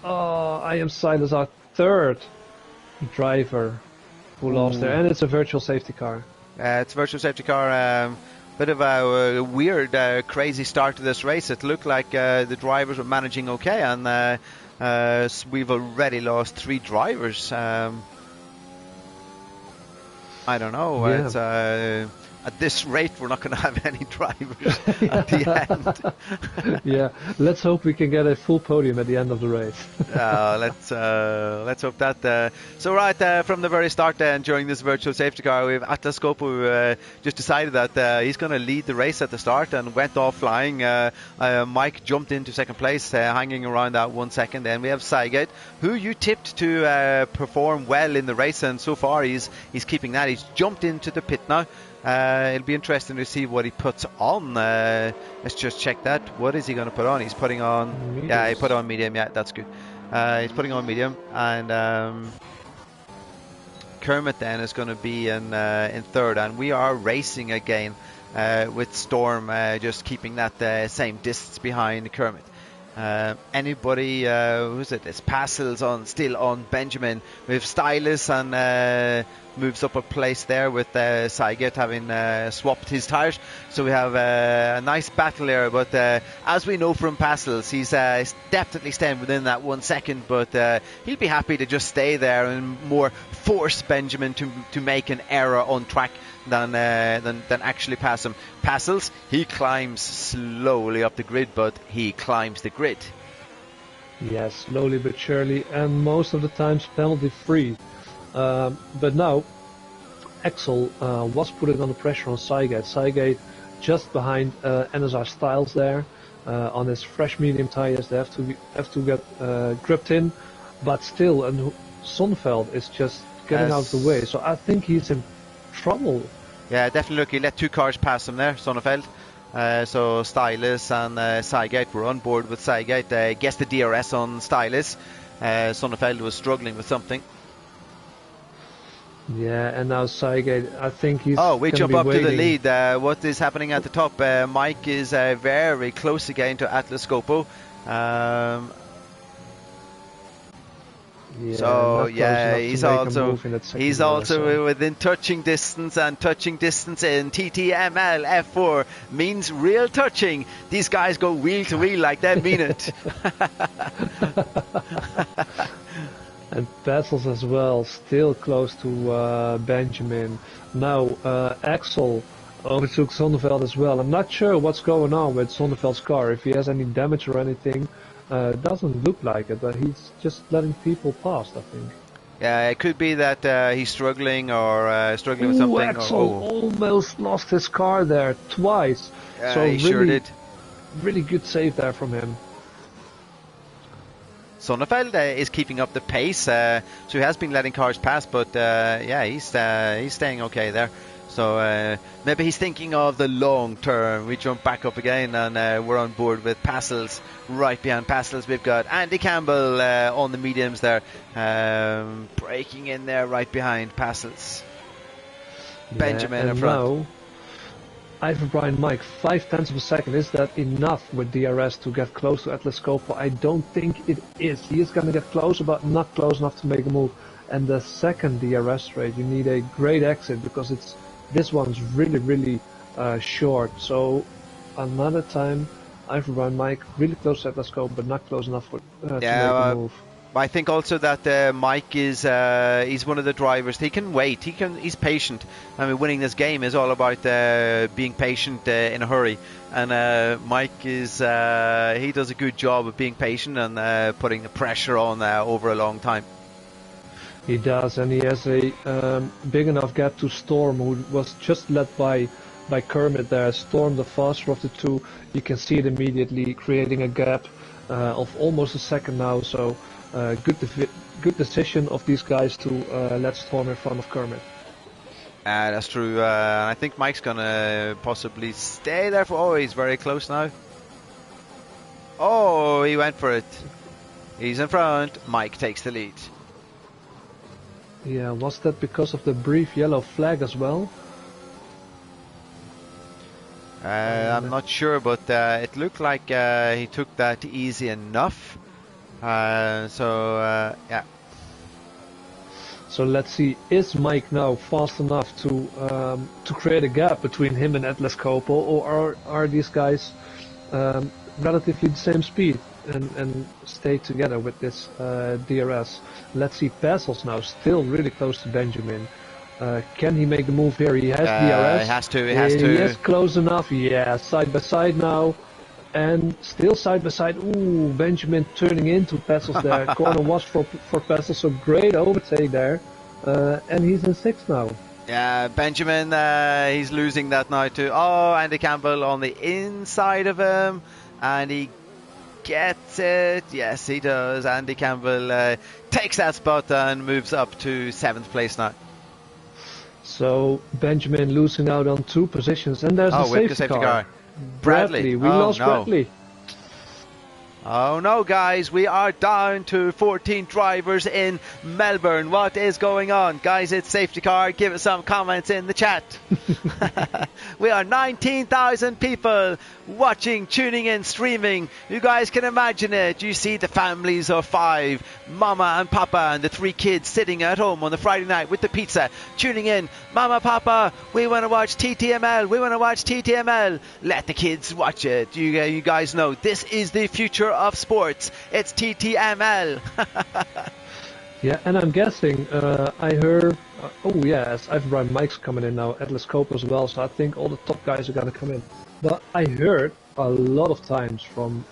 Oh, I am Silas, our third driver who lost there, and it's a virtual safety car. It's a virtual safety car. Bit of a weird, crazy start to this race. It looked like the drivers were managing okay, and we've already lost 3 drivers. I don't know. Yeah. It's, at this rate, we're not going to have any drivers at the end. Yeah, let's hope we can get a full podium at the end of the race. Let's hope that. So right from the very start, then during this virtual safety car, we have Atlas Scopo who just decided that he's going to lead the race at the start and went off flying. Mike jumped into second place, hanging around that 1 second. Then we have Cygate, who you tipped to perform well in the race, and so far he's keeping that. He's jumped into the pit now. It'll be interesting to see what he puts on. Let's just check that. What is he going to put on? He's putting on... Mediums. Yeah, he put on medium. Yeah, that's good. He's putting on medium. And Kermit then is going to be in third, and we are racing again with Storm just keeping that same distance behind Kermit. Anybody, who's it? It's Passels still on Benjamin with Stylus, and moves up a place there with Saiget having swapped his tyres. So we have a nice battle there, but as we know from Passels, he's definitely staying within that 1 second, but he'll be happy to just stay there and more force Benjamin to make an error on track than actually pass him. Passels, he climbs slowly up the grid, but he climbs the grid. Yes, slowly but surely, and most of the times penalty free. But now, Axel was putting under pressure on Sygate. Sygate just behind NSR Styles there on his fresh medium tires. They have to get gripped in, but still, and Sonneveld is just getting out of the way. So I think he's in trouble. Yeah, definitely. Look, he let 2 cars pass him there, Sonneveld. So Stylus and Sygate were on board with Sygate. Guessed the DRS on Stylus. Sonneveld was struggling with something. Yeah, and now Sygate, I think he's. Oh, we jump up waiting. to the lead. What is happening at the top? Mike is very close again to Atlas Copo. Yeah, so yeah, he's also so. within touching distance, and touching distance in TTML F4 means real touching. These guys go wheel to wheel like they mean it. And Battles as well, still close to Benjamin. Now Axel overtook Sonneveld as well. I'm not sure what's going on with Sonneveld's car, if he has any damage or anything. Doesn't look like it, but he's just letting people pass, I think. Yeah, it could be that he's struggling or struggling with something. Axel almost lost his car there twice. So he really, sure did. Really good save there from him. Sonneveld is keeping up the pace, so he has been letting cars pass, but yeah, he's staying okay there. So maybe he's thinking of the long term. We jump back up again, and we're on board with Passels. Right behind Passels, we've got Andy Campbell on the mediums there, breaking in there right behind Passels. Yeah, Benjamin in Now, front. Ivan Brian Mike, 0.5 of a second. Is that enough with DRS to get close to Atlas Copo? I don't think it is. He is going to get closer, but not close enough to make a move. And the second DRS rate, you need a great exit, because this one's really short. So another time, Ivan Brian Mike really close to Atlas Copo, but not close enough to make a move. I think also that Mike is he's one of the drivers. He can wait. He's patient. I mean, winning this game is all about being patient in a hurry. And Mike is he does a good job of being patient and putting the pressure on over a long time. He does, and he has a big enough gap to Storm, who was just led by Kermit there. Storm, the faster of the two, you can see it immediately, creating a gap of almost a second now. So good decision of these guys to let Storm in front of Kermit. That's true. I think Mike's gonna possibly stay there for. Oh, he's very close now. Oh, he went for it. He's in front. Mike takes the lead. Yeah, was that because of the brief yellow flag as well? I'm not sure, but it looked like he took that easy enough. Yeah. So let's see, is Mike now fast enough to create a gap between him and Atlas Copo, or are these guys relatively the same speed and stay together with this DRS? Let's see, Passels now still really close to Benjamin. Can he make the move here? He has DRS. He has to. He is close enough. Yeah, side by side now. And still side by side. Ooh, Benjamin turning into Passels there. Corner was for Passels, so great overtake there. And he's in 6th now. Yeah, Benjamin, he's losing that now too. Oh, Andy Campbell on the inside of him. And he gets it. Yes, he does. Andy Campbell takes that spot and moves up to 7th place now. So Benjamin losing out on 2 positions. And there's a safety car. Bradley. We lost Bradley. Oh no, guys, we are down to 14 drivers in Melbourne. What is going on? Guys, it's safety car. Give us some comments in the chat. We are 19,000 people watching, tuning in, streaming. You guys can imagine it. You see the families of 5, Mama and Papa and the 3 kids sitting at home on the Friday night with the pizza, tuning in. Mama, Papa, we want to watch TTML. We want to watch TTML. Let the kids watch it. You guys know this is the future of sports. It's TTML. Yeah, and I'm guessing, I heard, oh yes, I've Brian Mike's coming in now, Atlas Cope as well, so I think all the top guys are gonna come in. But I heard a lot of times from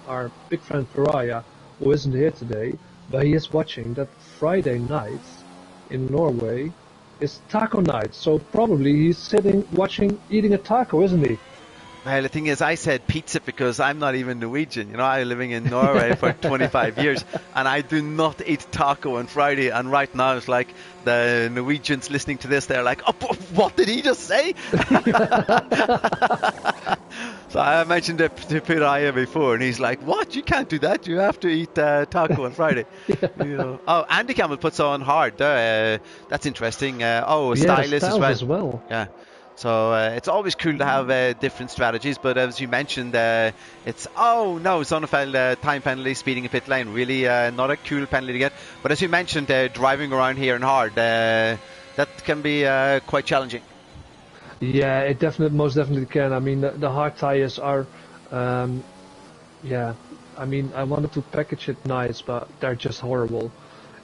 our big friend Pariah, who isn't here today, but he is watching, that Friday nights in Norway is taco night, so probably he's sitting, watching, eating a taco, isn't he? Well, the thing is, I said pizza because I'm not even Norwegian. You know, I'm living in Norway for 25 years, and I do not eat taco on Friday. And right now, it's like the Norwegians listening to this, they're like, "Oh, what did he just say?" So I mentioned it to Pariah before, and he's like, "What? You can't do that. You have to eat taco on Friday." You know. Oh, Andy Campbell puts on hard. That's interesting. Stylist as well. Yeah. So it's always cool to have different strategies, but as you mentioned, it's Sonnefeld time penalty, speeding a pit lane, really not a cool penalty to get. But as you mentioned, driving around here in hard, that can be quite challenging. Yeah, it most definitely can. I mean, the hard tires are, yeah. I mean, I wanted to package it nice, but they're just horrible.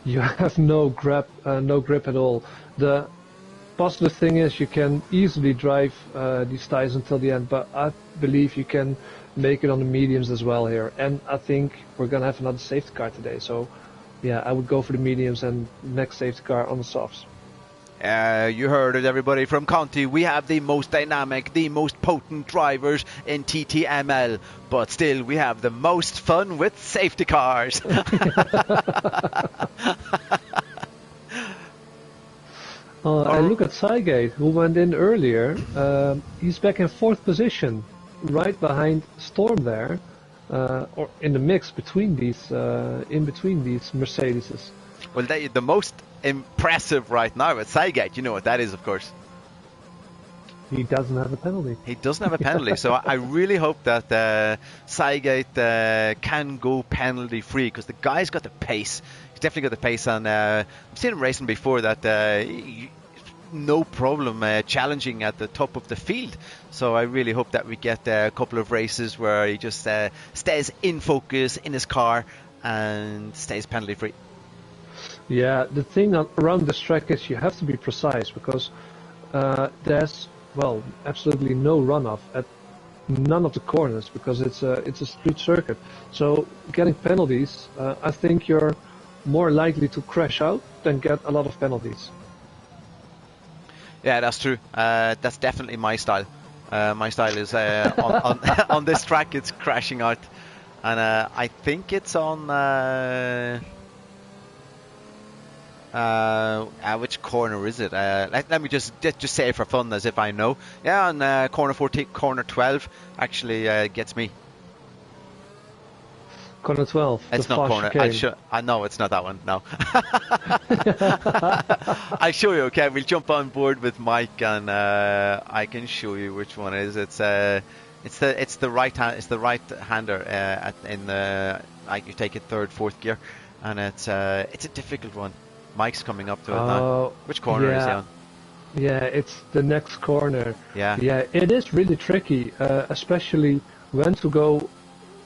You have no grip at all. The positive thing is you can easily drive these tires until the end, but I believe you can make it on the mediums as well here. And I think we're gonna have another safety car today, so yeah, I would go for the mediums and next safety car on the softs. You heard it, everybody. From Conti, we have the most dynamic, the most potent drivers in TTML, but still we have the most fun with safety cars. I look at Cygate, who went in earlier. He's back in 4th position, right behind Storm there, or in the mix between these, in between these Mercedeses. Well, the most impressive right now at Cygate, you know what that is, of course. He doesn't have a penalty. He doesn't have a penalty, so I really hope that Cygate can go penalty free, because the guy's got the pace. He's definitely got the pace, and I've seen him racing before that no problem challenging at the top of the field. So I really hope that we get a couple of races where he just stays in focus in his car and stays penalty free. Yeah, the thing around this track is you have to be precise, because there's, well, absolutely no runoff at none of the corners, because it's a street circuit. So getting penalties, I think you're more likely to crash out than get a lot of penalties. Yeah, that's true. That's definitely my style. My style is on this track, it's crashing out, and I think it's on which corner is it? Let me just say it for fun, as if I know. Yeah, on corner 14, corner 12 actually gets me. Corner 12. It's not corner. I know it's not that one. No. I'll show you. Okay, we'll jump on board with Mike, and I can show you which one it is. It's the right hand. It's the right hander in the, like, you take it 3rd, 4th gear, and it's a difficult one. Mike's coming up to it now. Which corner is he on? Yeah, it's the next corner. Yeah. Yeah, it is really tricky, especially when to go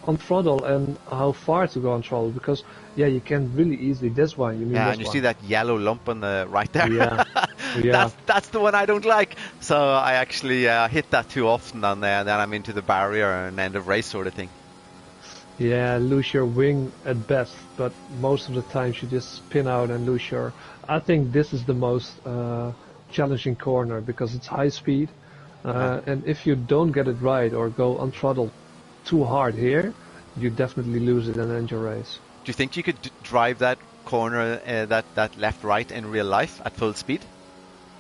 on throttle and how far to go on throttle, because you can really easily this one. You mean yeah, this and you one. see that yellow lump on the right there. Yeah. That's the one I don't like. So I actually hit that too often, and then I'm into the barrier and end of race sort of thing. Yeah, lose your wing at best, but most of the times you just spin out and lose your... I think this is the most challenging corner, because it's high speed, and if you don't get it right or go on throttle too hard here, you definitely lose it and end your race. Do you think you could drive that corner, that left-right in real life at full speed?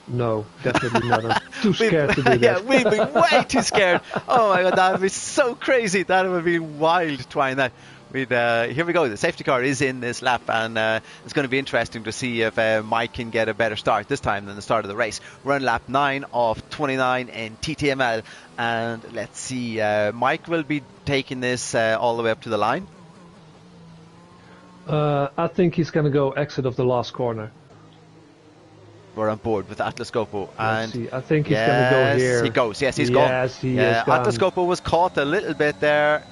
No, definitely not. I'm too We've- scared to do that. yeah, we'd be way too scared. Oh my god, that would be so crazy. That would be wild trying that. Here we go. The safety car is in this lap, and it's going to be interesting to see if Mike can get a better start this time than the start of the race. We're on lap 9 of 29 in TTML, and let's see. Mike will be taking this all the way up to the line. I think he's going to go exit of the last corner. We're on board with Atlas Coppo, Let's and see. I think he's going to go here. he goes. Yes, he's gone. Yes, he is gone. Atlas Coppo was caught a little bit there.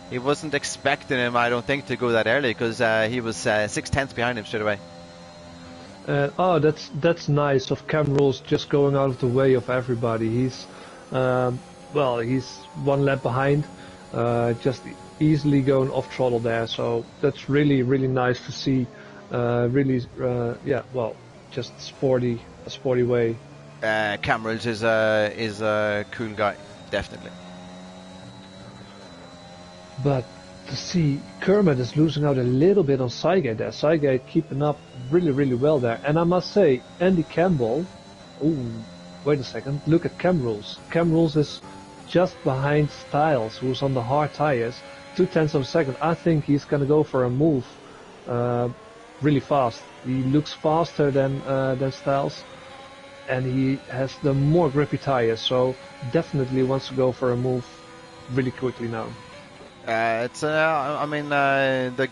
He wasn't expecting him, I don't think, to go that early, because he was 6/10 behind him straight away. Oh, that's nice of Cam Rules just going out of the way of everybody. He's he's one lap behind, just easily going off throttle there. So that's really nice to see. Just a sporty way. Camerals is a cool guy, definitely. But to see Kermit is losing out a little bit on Sygate there. Sygate keeping up really well there. And I must say, Andy Campbell, wait a second, look at Cam Rules. Cam Rules is just behind Styles, who's on the hard tires, 0.2 of a second. I think he's going to go for a move really fast. He looks faster than Styles, and he has the more grippy tires, so definitely wants to go for a move really quickly now. The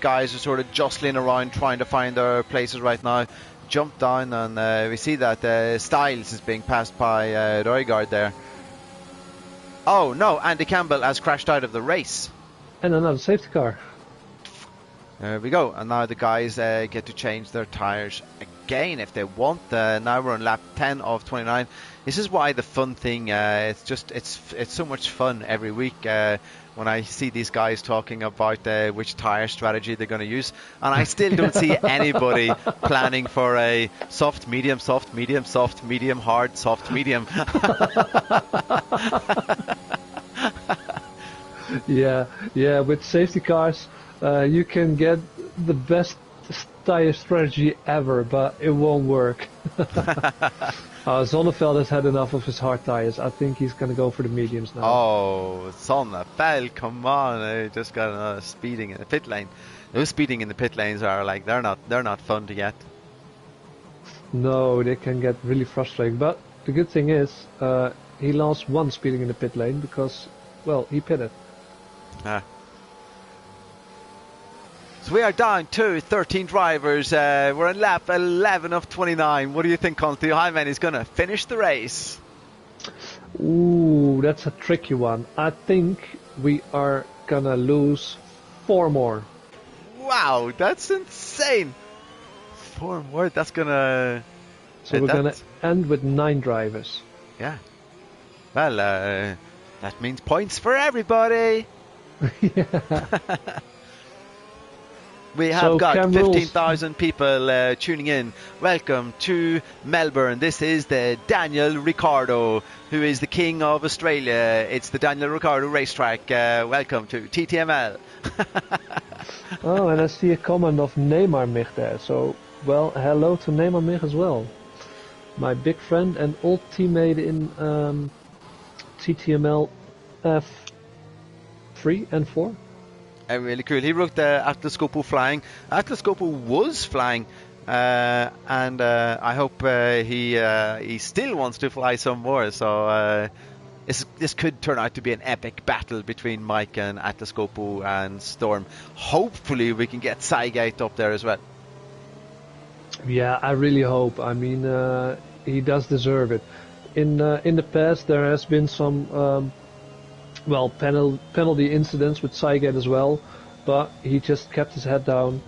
guys are sort of jostling around trying to find their places right now. Jump down, and we see that Styles is being passed by Roygaard there. Oh no, Andy Campbell has crashed out of the race. And another safety car. There we go, and now the guys get to change their tyres again if they want. Now we're on lap 10 of 29. This is why the fun thing, it's so much fun every week when I see these guys talking about which tyre strategy they're going to use, and I still don't see anybody planning for a soft, medium, hard, soft, medium. Yeah, with safety cars, you can get the best tire strategy ever, but it won't work. Zonneveld has had enough of his hard tires. I think he's going to go for the mediums now. Oh, Zonneveld, come on! I just got another speeding in the pit lane. Those speeding in the pit lanes are like they're not fun to get. No, they can get really frustrating. But the good thing is, he lost one speeding in the pit lane because, well, he pitted. So we are down to 13 drivers. We're on lap 11 of 29. What do you think, Conti? How many is going to finish the race? Ooh, that's a tricky one. I think we are going to lose 4 more. Wow, that's insane. 4 more? That's going to... So we're going to end with 9 drivers. Yeah. Well, that means points for everybody. Yeah. We have got 15,000 people tuning in. Welcome to Melbourne. This is the Daniel Ricciardo, who is the king of Australia. It's the Daniel Ricciardo racetrack. Welcome to TTML. Oh, and I see a comment of Neymar Mich there. So, well, hello to Neymar Mich as well. My big friend and old teammate in TTML F3 and 4. Really cool. He wrote Atlas Coppo flying. Atlas Coppo was flying, and I hope he still wants to fly some more. So this could turn out to be an epic battle between Mike and Atlas Coppo and Storm. Hopefully we can get Sygate up there as well. Yeah, I really hope. I mean, he does deserve it. In the past there has been some penalty incidents with Sygate as well, but he just kept his head down,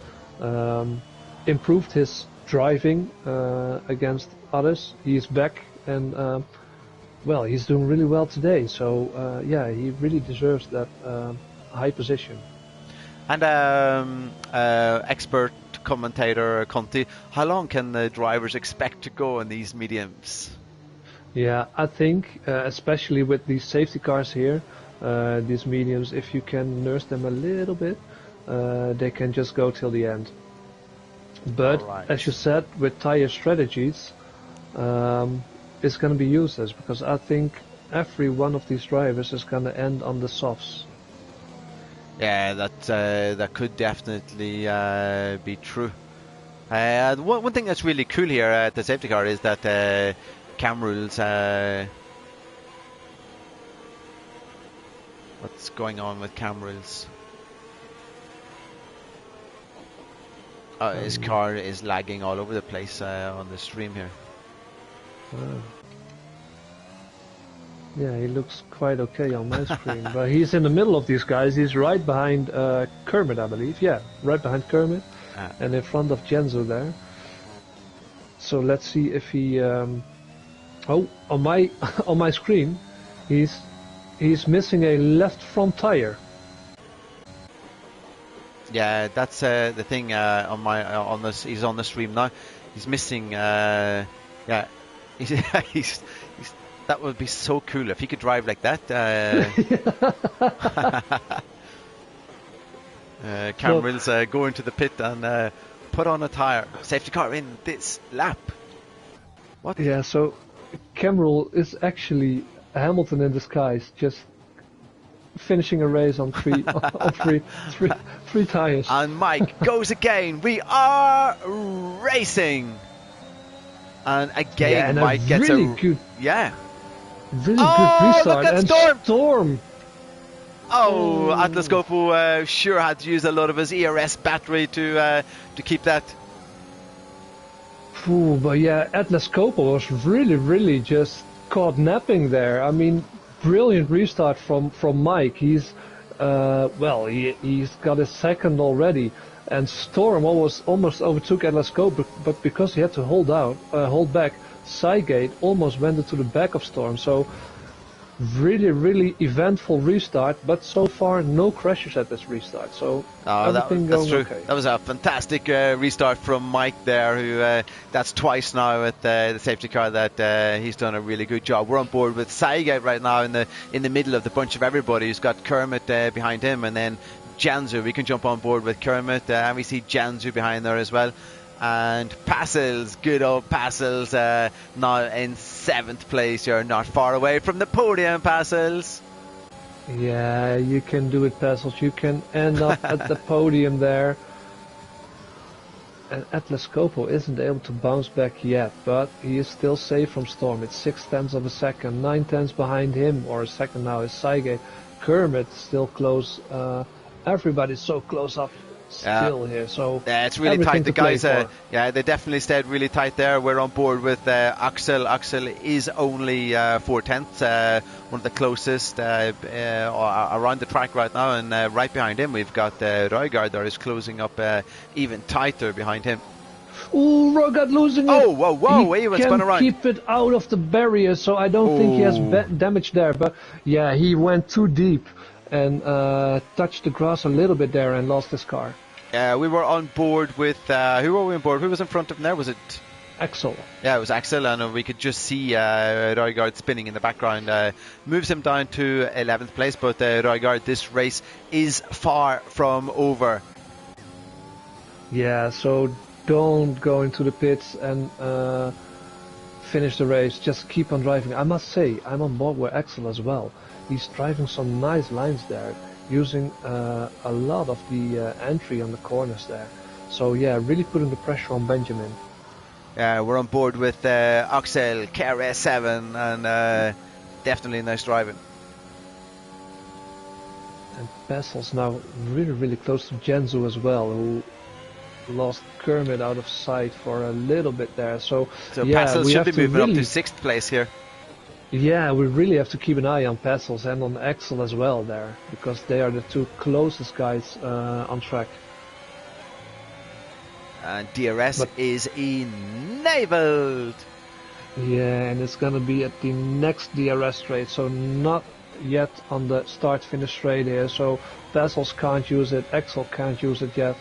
improved his driving against others. He's back, and he's doing really well today. So he really deserves that high position. And expert commentator Conti, how long can the drivers expect to go in these mediums? Yeah, I think especially with these safety cars here, these mediums, if you can nurse them a little bit, they can just go till the end. But as you said, with tire strategies, is going to be useless, because I think every one of these drivers is going to end on the softs. Yeah, that could definitely be true. One thing that's really cool here at the safety car is that cam rules. What's going on with cam rules? His car is lagging all over the place on the stream here. Yeah, he looks quite okay on my screen, but he's in the middle of these guys. He's right behind Kermit, I believe. Yeah, right behind Kermit, and in front of Genzo there. So let's see if he. Oh, on my screen, he's missing a left front tire. Yeah, that's the thing on this. He's on the stream now. He's missing. Yeah, he's that would be so cool if he could drive like that. Cameron's going to the pit and put on a tire. Safety car in this lap. What? Yeah, so Cameron is actually Hamilton in disguise, just finishing a race on three tires. And Mike goes again. We are racing. And again, yeah, and Mike gets really a good. Yeah. Really good restart. Look at and Storm! Oh, Atlas Coppo sure had to use a lot of his ERS battery to keep that. Ooh, but yeah, Atlas Coppo was really just caught napping there. I mean, brilliant restart from Mike. He's he's got his second already, and Storm almost overtook Atlas Coppo, but because he had to hold back, Cygate almost went into the back of Storm. So really eventful restart, but so far no crashes at this restart. So everything that's going true. okay. That was a fantastic restart from Mike there. Who that's twice now at the safety car that he's done a really good job. We're on board with Cygate right now in the middle of the bunch of everybody. Who's got Kermit behind him, and then Janzu. We can jump on board with Kermit, and we see Janzu behind there as well. And Passels, good old Passels, now in 7th place. You're not far away from the podium, Passels. Yeah, you can do it, Passels. You can end up at the podium there. And Atlas Coppo isn't able to bounce back yet, but he is still safe from Storm. It's 0.6 of a second, 0.9 behind him, or a second now is Cygate. Kermit still close. Everybody's so close up still here, so yeah, it's really tight. The guys, they definitely stayed really tight there. We're on board with Axel. Axel is only 0.4, one of the closest around the track right now, and right behind him we've got Rygaard there is closing up even tighter behind him. Ooh, Rygaard losing it. Oh, whoa, he can spun around. Keep it out of the barrier, so I don't think he has damage there, but yeah, he went too deep and touched the grass a little bit there and lost his car. We were on board with who were we on board? Who was in front of him there? Was it Axel? Yeah, it was Axel, and we could just see Rygaard spinning in the background. Moves him down to 11th place, but Rygaard, this race is far from over. Yeah, so don't go into the pits and finish the race. Just keep on driving. I must say, I'm on board with Axel as well. He's driving some nice lines there, using a lot of the entry on the corners there. So yeah, really putting the pressure on Benjamin. We're on board with Axel, KRS7, and definitely nice driving. And Passel's now really close to Genzo as well, who lost Kermit out of sight for a little bit there. So yeah, Passel should be moving up to 6th place here. Yeah, we really have to keep an eye on Passels and on Axel as well there, because they are the two closest guys on track. And DRS is enabled. Yeah, and it's gonna be at the next DRS straight, so not yet on the start-finish straight here. So Passels can't use it, Axel can't use it yet,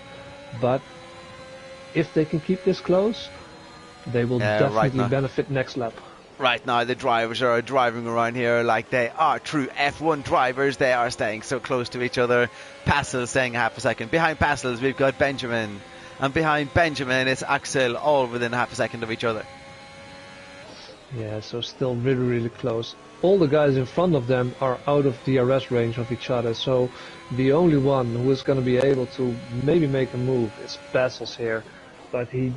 but if they can keep this close, they will definitely benefit next lap. Right now, the drivers are driving around here like they are true F1 drivers. They are staying so close to each other. Passel staying half a second. Behind Passels, we've got Benjamin. And behind Benjamin, it's Axel, all within half a second of each other. Yeah, so still really, really close. All the guys in front of them are out of DRS range of each other, so the only one who is going to be able to maybe make a move is Bassels here, but he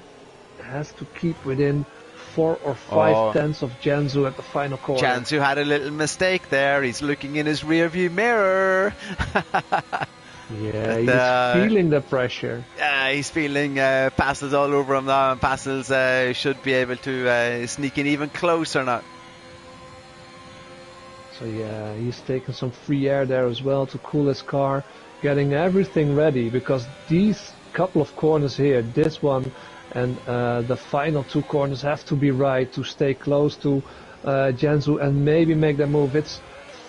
has to keep within 4 or 5 Oh, tenths of Janzu at the final corner. Jansu had a little mistake there. He's looking in his rearview mirror. Yeah, But, he's feeling the pressure. he's feeling Passes all over him now, and Passes should be able to sneak in even closer now. So yeah, he's taking some free air there as well to cool his car, getting everything ready, because these couple of corners here, this one and the final 2 corners have to be right to stay close to Jansu and maybe make that move. It's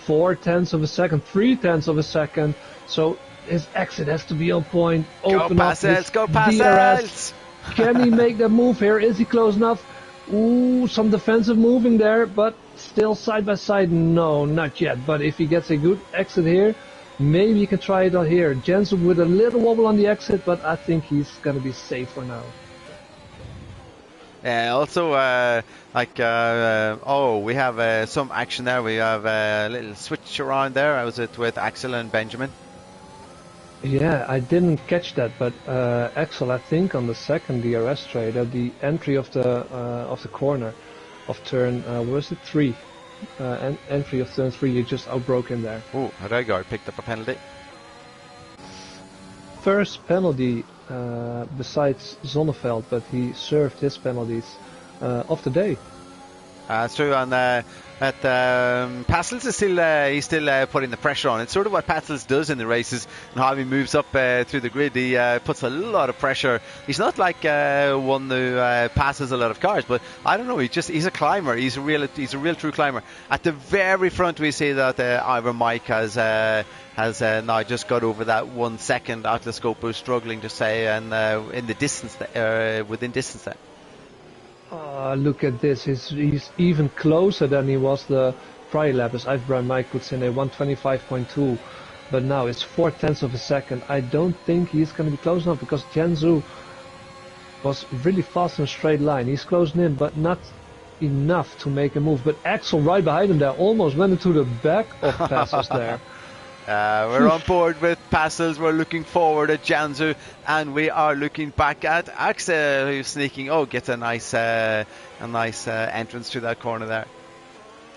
4 tenths of a second, 3 tenths of a second, so his exit has to be on point. Open Go up his Passes, go DRS. Passes! Can he make that move here? Is he close enough? Ooh, some defensive moving there, but still side by side. No, not yet. But if he gets a good exit here, maybe he can try it out here. Jensen with a little wobble on the exit, but I think he's gonna be safe for now. Also, we have some action there. We have a little switch around there. I was it with Axel and Benjamin. Yeah, I didn't catch that, but Axel, I think on the second DRS trade at the entry of the corner of turn, was it 3? Entry of turn 3, you just outbroke in there. Oh, Røygaard picked up a penalty. First penalty besides Zonneveld, but he served his penalties of the day. It's true, and Passels is he's still putting the pressure on. It's sort of what Passels does in the races and how he moves up through the grid. He puts a lot of pressure. He's not like one who passes a lot of cars, but I don't know. He's a climber. He's a real true climber. At the very front, we see that Ivor Mike has now just got over that 1 second. Atlas Scopo struggling to say, and in the distance, within distance there. Look at this, he's even closer than he was the prior lap, as Ivor Mike puts in a 125.2, but now it's 4 tenths of a second. I don't think he's going to be close enough, because Jansu was really fast in a straight line. He's closing in, but not enough to make a move. But Axel right behind him there almost went into the back of Passos there. We're on board with Passels. We're looking forward at Jansu, and we are looking back at Axel, who's sneaking. Oh, gets a nice entrance to that corner there.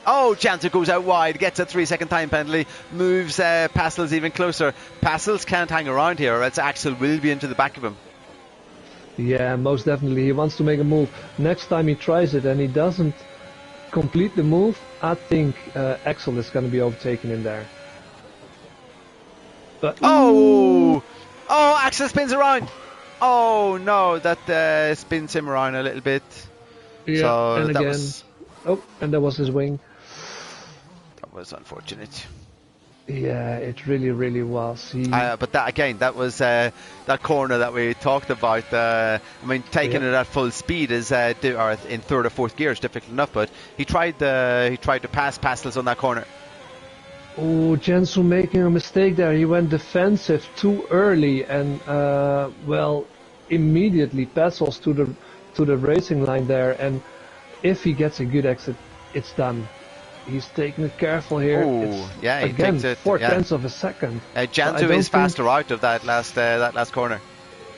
Oh, Jansu goes out wide, gets a 3-second time penalty, moves Passels even closer. Passels can't hang around here, or else Axel will be into the back of him. Yeah, most definitely. He wants to make a move. Next time he tries it and he doesn't complete the move, I think Axel is going to be overtaken in there. But Axel spins around. Oh no, that spins him around a little bit. Yeah, so and that again. And that was his wing. That was unfortunate. Yeah, it really, really was. But that again, that was that corner that we talked about. Taking it at full speed is or in third or fourth gear is difficult enough. But he tried to pass Passels on that corner. Oh, Jansu making a mistake there. He went defensive too early, and immediately Passels to the racing line there. And if he gets a good exit, it's done. He's taking it careful here. Oh, yeah, he again, takes it 4 tenths of a second. Jansu is faster out of that last corner.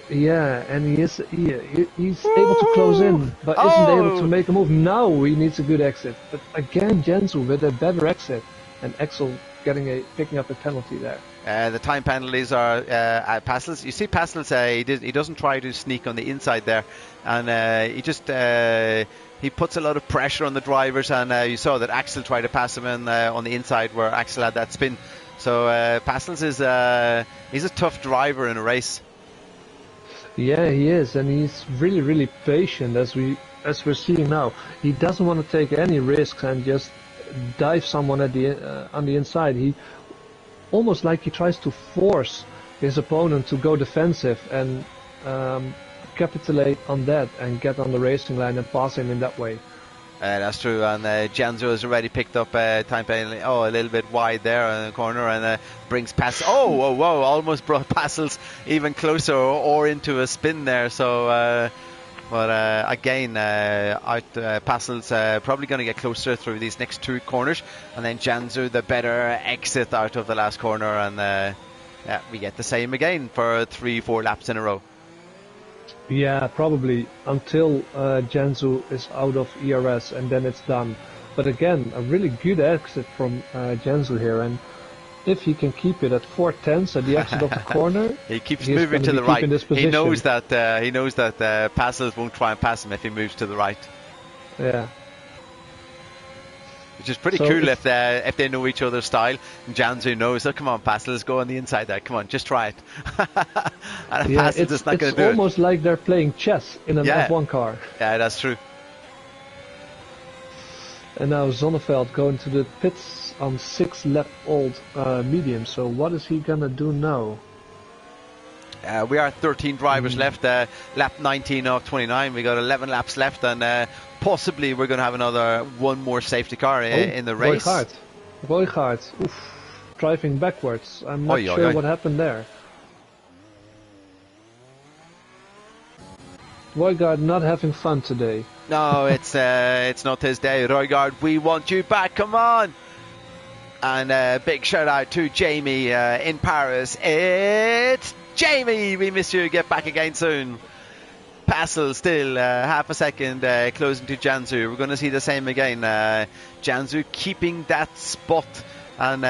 Yeah, and he's able to close in, but isn't able to make a move. Now he needs a good exit. But again, Jansu with a better exit, and Axel picking up a penalty there. The time penalties are at Passels. You see Passels, he doesn't try to sneak on the inside there, and he just he puts a lot of pressure on the drivers, and you saw that Axel tried to pass him in on the inside where Axel had that spin. So Passels is he's a tough driver in a race. Yeah, he is, and he's really, really patient as we're seeing now. He doesn't want to take any risks and just dive someone on the inside. He almost like he tries to force his opponent to go defensive and capitulate on that and get on the racing line and pass him in that way. That's true, and Jansu has already picked up time penalty. A little bit wide there in the corner, and brings Passels. Almost brought Passels even closer or into a spin there. So But again, Passel's probably going to get closer through these next 2 corners, and then Janzu the better exit out of the last corner, and yeah, we get the same again for 3-4 laps in a row. Yeah, probably until Janzu is out of ERS, and then it's done. But again, a really good exit from Janzu here, and if he can keep it at 4/10 at the exit of the corner, he keeps moving to the right. He knows that Passels won't try and pass him if he moves to the right. Yeah. Which is pretty cool if they know each other's style. And Janzu knows, oh, come on, Passels, go on the inside there. Come on, just try it. And yeah, Passels is not going to do it. It's almost like they're playing chess in an F1 car. Yeah, that's true. And now Zonneveld going to the pits on 6-lap-old medium. So what is he gonna do now? We are 13 drivers left. Lap 19 of 29. We got 11 laps left, and possibly we're going to have one more safety car in the race. Roygaard, driving backwards. I'm not sure what happened there. Roygaard not having fun today. No, it's not his day. Roygaard, we want you back. Come on. And big shout out to Jamie in Paris. It's Jamie. We miss you. Get back again soon. Passel still half a second closing to Janzu. We're going to see the same again. Janzu keeping that spot. And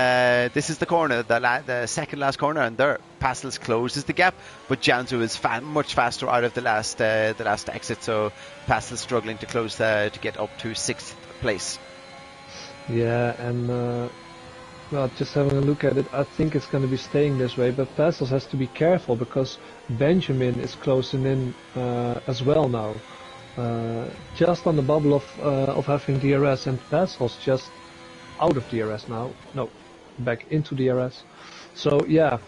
this is the corner, the second last corner, and there Passels closes the gap, but Janzu is much faster out of the last exit. So Passels struggling to close to get up to 6th place. Yeah, and well, just having a look at it, I think it's going to be staying this way. But Passels has to be careful because Benjamin is closing in as well now, just on the bubble of having DRS, and Passels just out of DRS now. No, back into DRS. So yeah,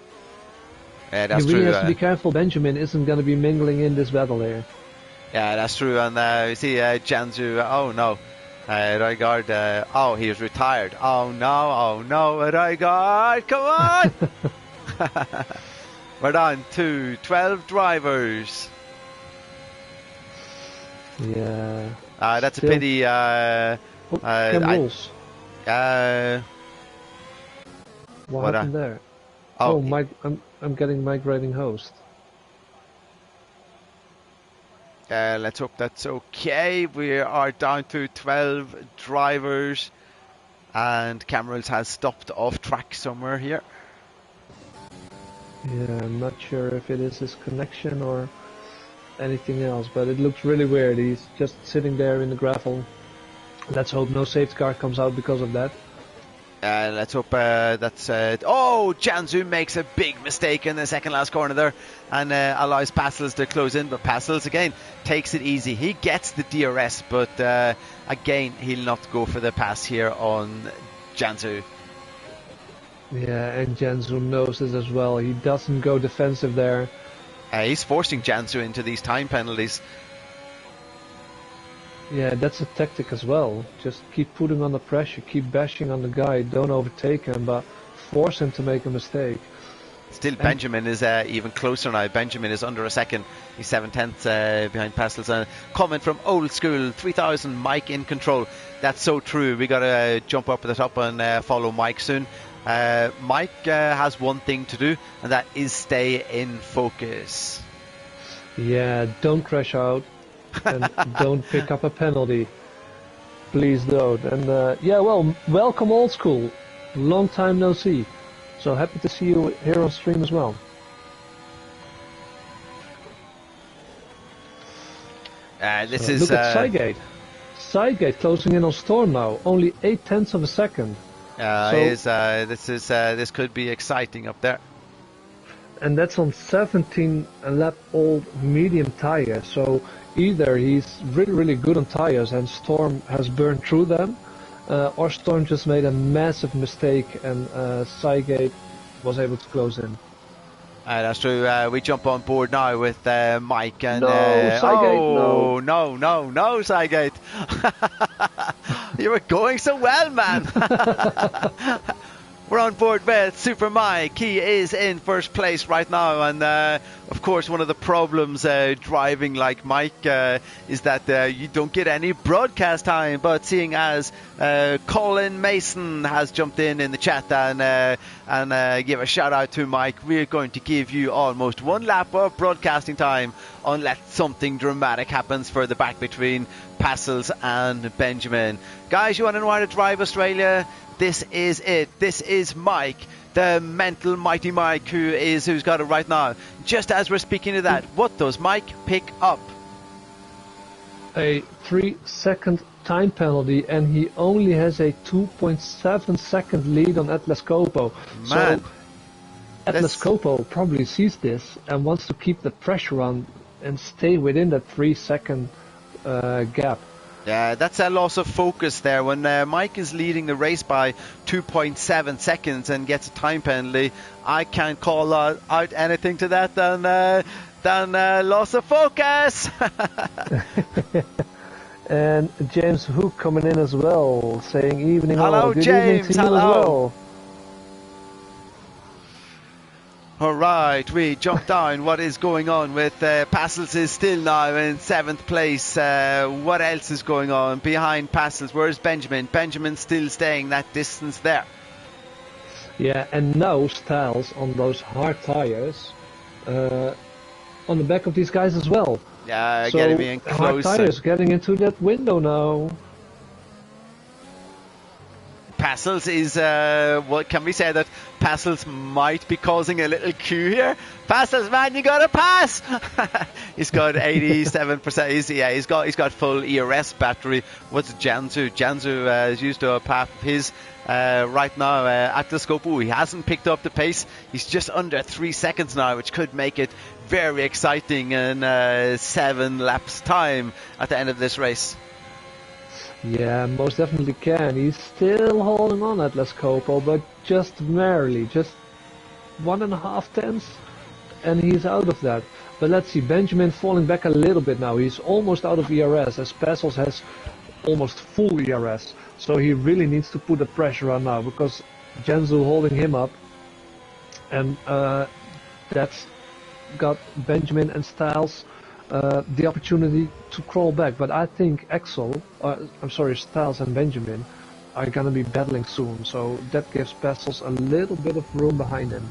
that's he really true. has to be careful. Benjamin isn't going to be mingling in this battle here. Yeah, that's true. And you see Janzu. Oh no, Roygaard. Oh, he was retired. Oh no, Roygaard, come on. We're down to 12 drivers. Yeah. That's a pity. What happened there? Oh, I'm getting migrating host. Let's hope that's okay. We are down to 12 drivers, and Camerals has stopped off track somewhere here. Yeah, I'm not sure if it is his connection or anything else, but it looks really weird. He's just sitting there in the gravel. Let's hope no safety car comes out because of that. Let's hope that's... oh, Janzu makes a big mistake in the second last corner there and allows Passels to close in, but Passels again takes it easy. He gets the DRS, but again he'll not go for the pass here on Janzu. Yeah, and Janzu knows this as well. He doesn't go defensive there. He's forcing Janzu into these time penalties. Yeah, that's a tactic as well. Just keep putting on the pressure, keep bashing on the guy, don't overtake him, but force him to make a mistake. Still, Benjamin is even closer now. Benjamin is under a second. He's 7/10 behind Passels. Comment from old school, 3000 Mike in control. That's so true. We got to jump up at the top and follow Mike soon. Mike has one thing to do, and that is stay in focus. Yeah, don't crash out. And don't pick up a penalty. Please don't. And yeah, well, welcome old school. Long time no see. So happy to see you here on stream as well. Look at Cygate. Cygate closing in on Storm now. Only 0.8 of a second. This could be exciting up there. And that's on 17 lap old medium tire. So either he's really, really good on tires and Storm has burned through them, or Storm just made a massive mistake and Cygate was able to close in. That's true. We jump on board now with Mike and Cygate, no, Cygate. You were going so well, man. We're on board with Super Mike. He is in first place right now, and of course, one of the problems driving like Mike is that you don't get any broadcast time. But seeing as Colin Mason has jumped in the chat and give a shout out to Mike, we're going to give you almost 1 lap of broadcasting time unless something dramatic happens further back between Passels and Benjamin. Guys, you want to know how to drive Australia? This is it. This is Mike, the mental mighty Mike, who's got it right now. Just as we're speaking of that, what does Mike pick up? A 3-second time penalty, and he only has a 2.7-second lead on Atlas Coppo. Man, so Atlas Coppo probably sees this and wants to keep the pressure on and stay within that 3-second gap. Yeah, that's a loss of focus there. When Mike is leading the race by 2.7 seconds and gets a time penalty, I can't call out anything to that than loss of focus. And James Hook coming in as well, saying evening. Hello, Good James. evening to you Hello. as well. All right, we jump down. What is going on with Passels is still now in 7th place. What else is going on behind Passels? Where's Benjamin? Benjamin's still staying that distance there. Yeah, and now Styles on those hard tires on the back of these guys as well. Yeah, so getting in hard close. tires getting into that window now. Passels is, what can we say that Passels might be causing a little queue here? Passels, man, you gotta pass! He's got 87%. He's got full ERS battery. What's Janzu? Janzu has used up half of his right now at the scope. Ooh, he hasn't picked up the pace. He's just under 3 seconds now, which could make it very exciting in 7 laps time at the end of this race. Yeah, most definitely can. He's still holding on at Atlas Coppo, but just barely, just 1.5 tenths, and he's out of that. But let's see, Benjamin falling back a little bit now. He's almost out of ERS, as Passels has almost full ERS. So he really needs to put the pressure on now, because Janzu holding him up, and that's got Benjamin and Styles the opportunity to crawl back. But I think Styles and Benjamin are going to be battling soon, so that gives Passels a little bit of room behind him.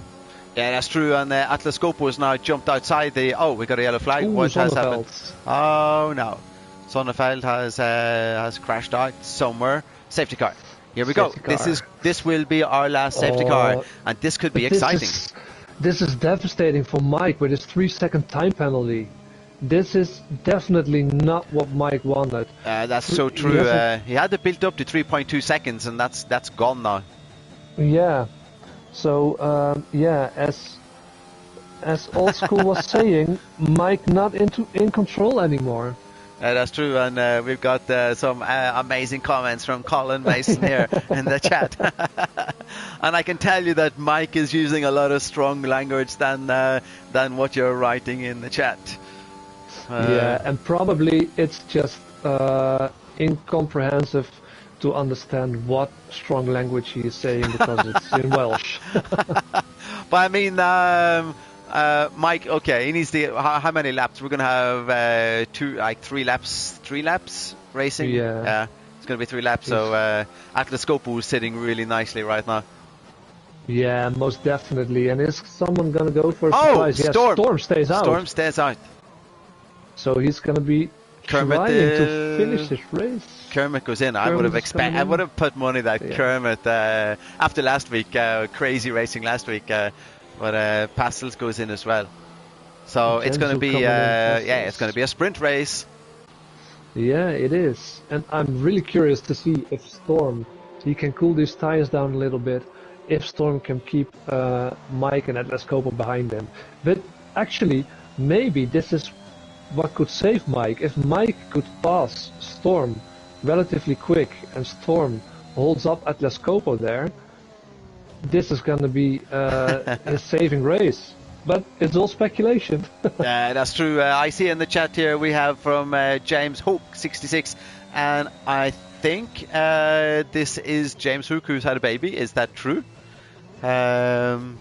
Yeah, that's true. And Atlas Coppo has now jumped outside the. Oh, we got a yellow flag. Ooh, what has Sonneveld. happened? Oh no, Sonneveld has crashed out somewhere. Safety car. Here we go. This will be our last safety car, and this could be exciting. This is devastating for Mike with his 3-second time penalty. This is definitely not what Mike wanted. That's so true. He had it built up to 3.2 seconds, and that's gone now. Yeah. So yeah, as old school was saying, Mike not in control anymore. That's true, and we've got some amazing comments from Colin Mason here in the chat. And I can tell you that Mike is using a lot of strong language than what you're writing in the chat. Yeah, and probably it's just incomprehensive to understand what strong language he is saying because it's in Welsh. But I mean, Mike, okay, he needs to. How many laps? We're gonna have 3 laps racing. Yeah, it's gonna be 3 laps. So Atlas Coppo is sitting really nicely right now. Yeah, most definitely. And is someone gonna go for a surprise? Yes, Storm stays out. Storm stays out. So he's gonna be Kermit trying to finish this race. Kermit goes in. I would have put money that Kermit after last week, crazy racing last week. But Passels goes in as well. So it's going to be it's going to be a sprint race. Yeah, it is. And I'm really curious to see if Storm, he can cool these tires down a little bit, if Storm can keep Mike and Atlas Coppo behind them. But actually, maybe this is what could save Mike. If Mike could pass Storm relatively quick and Storm holds up Atlas Coppo there, this is going to be his saving race. But it's all speculation. That's true. I see in the chat here we have from James Hook 66, and I think this is James Hook who's had a baby. Is that true? Um,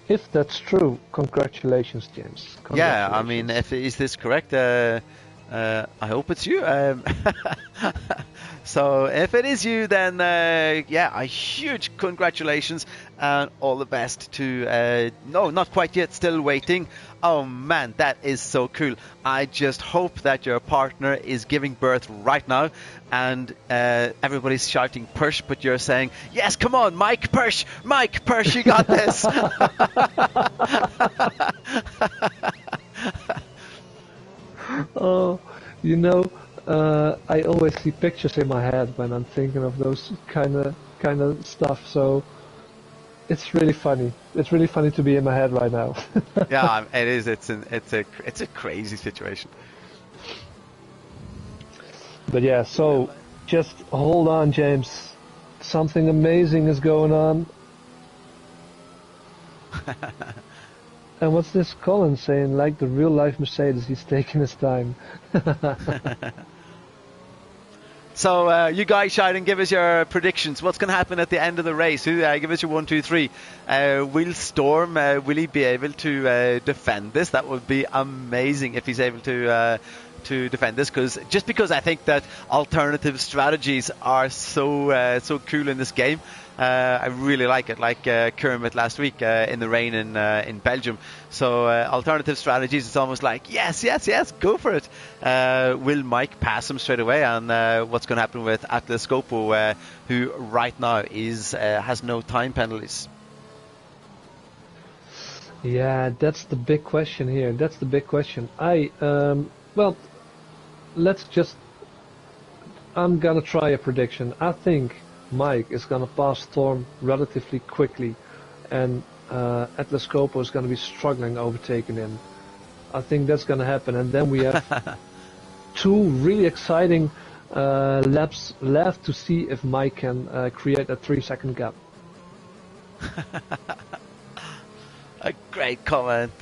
If that's true, congratulations, James. yeah, I mean, if is this correct? I hope it's you. So if it is you, then yeah, a huge congratulations and all the best to. No, not quite yet. Still waiting. Oh man, that is so cool. I just hope that your partner is giving birth right now, and everybody's shouting "Persh," but you're saying, "Yes, come on, Mike Persh, Mike Persh, you got this." Oh, you know, I always see pictures in my head when I'm thinking of those kind of stuff. So it's really funny. It's really funny to be in my head right now. Yeah, it is. It's a crazy situation. But yeah, so just hold on, James. Something amazing is going on. And what's this Colin saying? Like the real life Mercedes, he's taking his time. So you guys shout and give us your predictions. What's going to happen at the end of the race? Give us your 1, 2, 3. Will Storm, will he be able to defend this? That would be amazing if he's able to defend this. Because I think that alternative strategies are so cool in this game. I really like it, like Kermit last week in the rain in Belgium. So alternative strategies, it's almost like yes, go for it. Will Mike pass him straight away? And what's going to happen with Atlas Coppo, who right now has no time penalties? Yeah, that's the big question here. That's the big question. Well, I'm gonna try a prediction. I think Mike is gonna pass Storm relatively quickly, and Atlas Coppo is gonna be struggling overtaking him. I think that's gonna happen, and then we have two really exciting laps left to see if Mike can create a 3-second gap. A great comment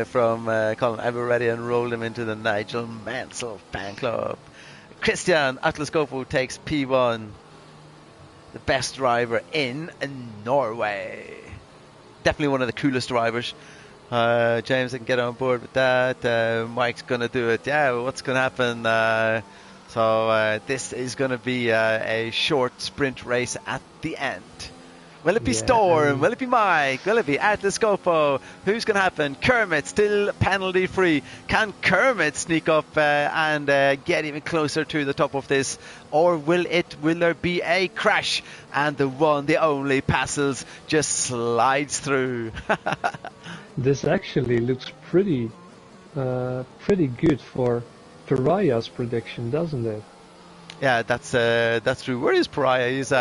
from Colin. Ever ready and rolled him into the Nigel Mansell fan club. Christian Atlas Coppo takes P1. The best driver in Norway. Definitely one of the coolest drivers. James, I can get on board with that. Mike's going to do it. Yeah, what's going to happen? So this is going to be a short sprint race at the end. Will it be Storm? Will it be Mike? Will it be Atlas Coppo? Who's going to happen? Kermit still penalty free. Can Kermit sneak up and get even closer to the top of this? Or will there be a crash and the one, the only Passels just slides through? This actually looks pretty good for Pariah's prediction, doesn't it? Yeah, that's true. Where is Pariah? He's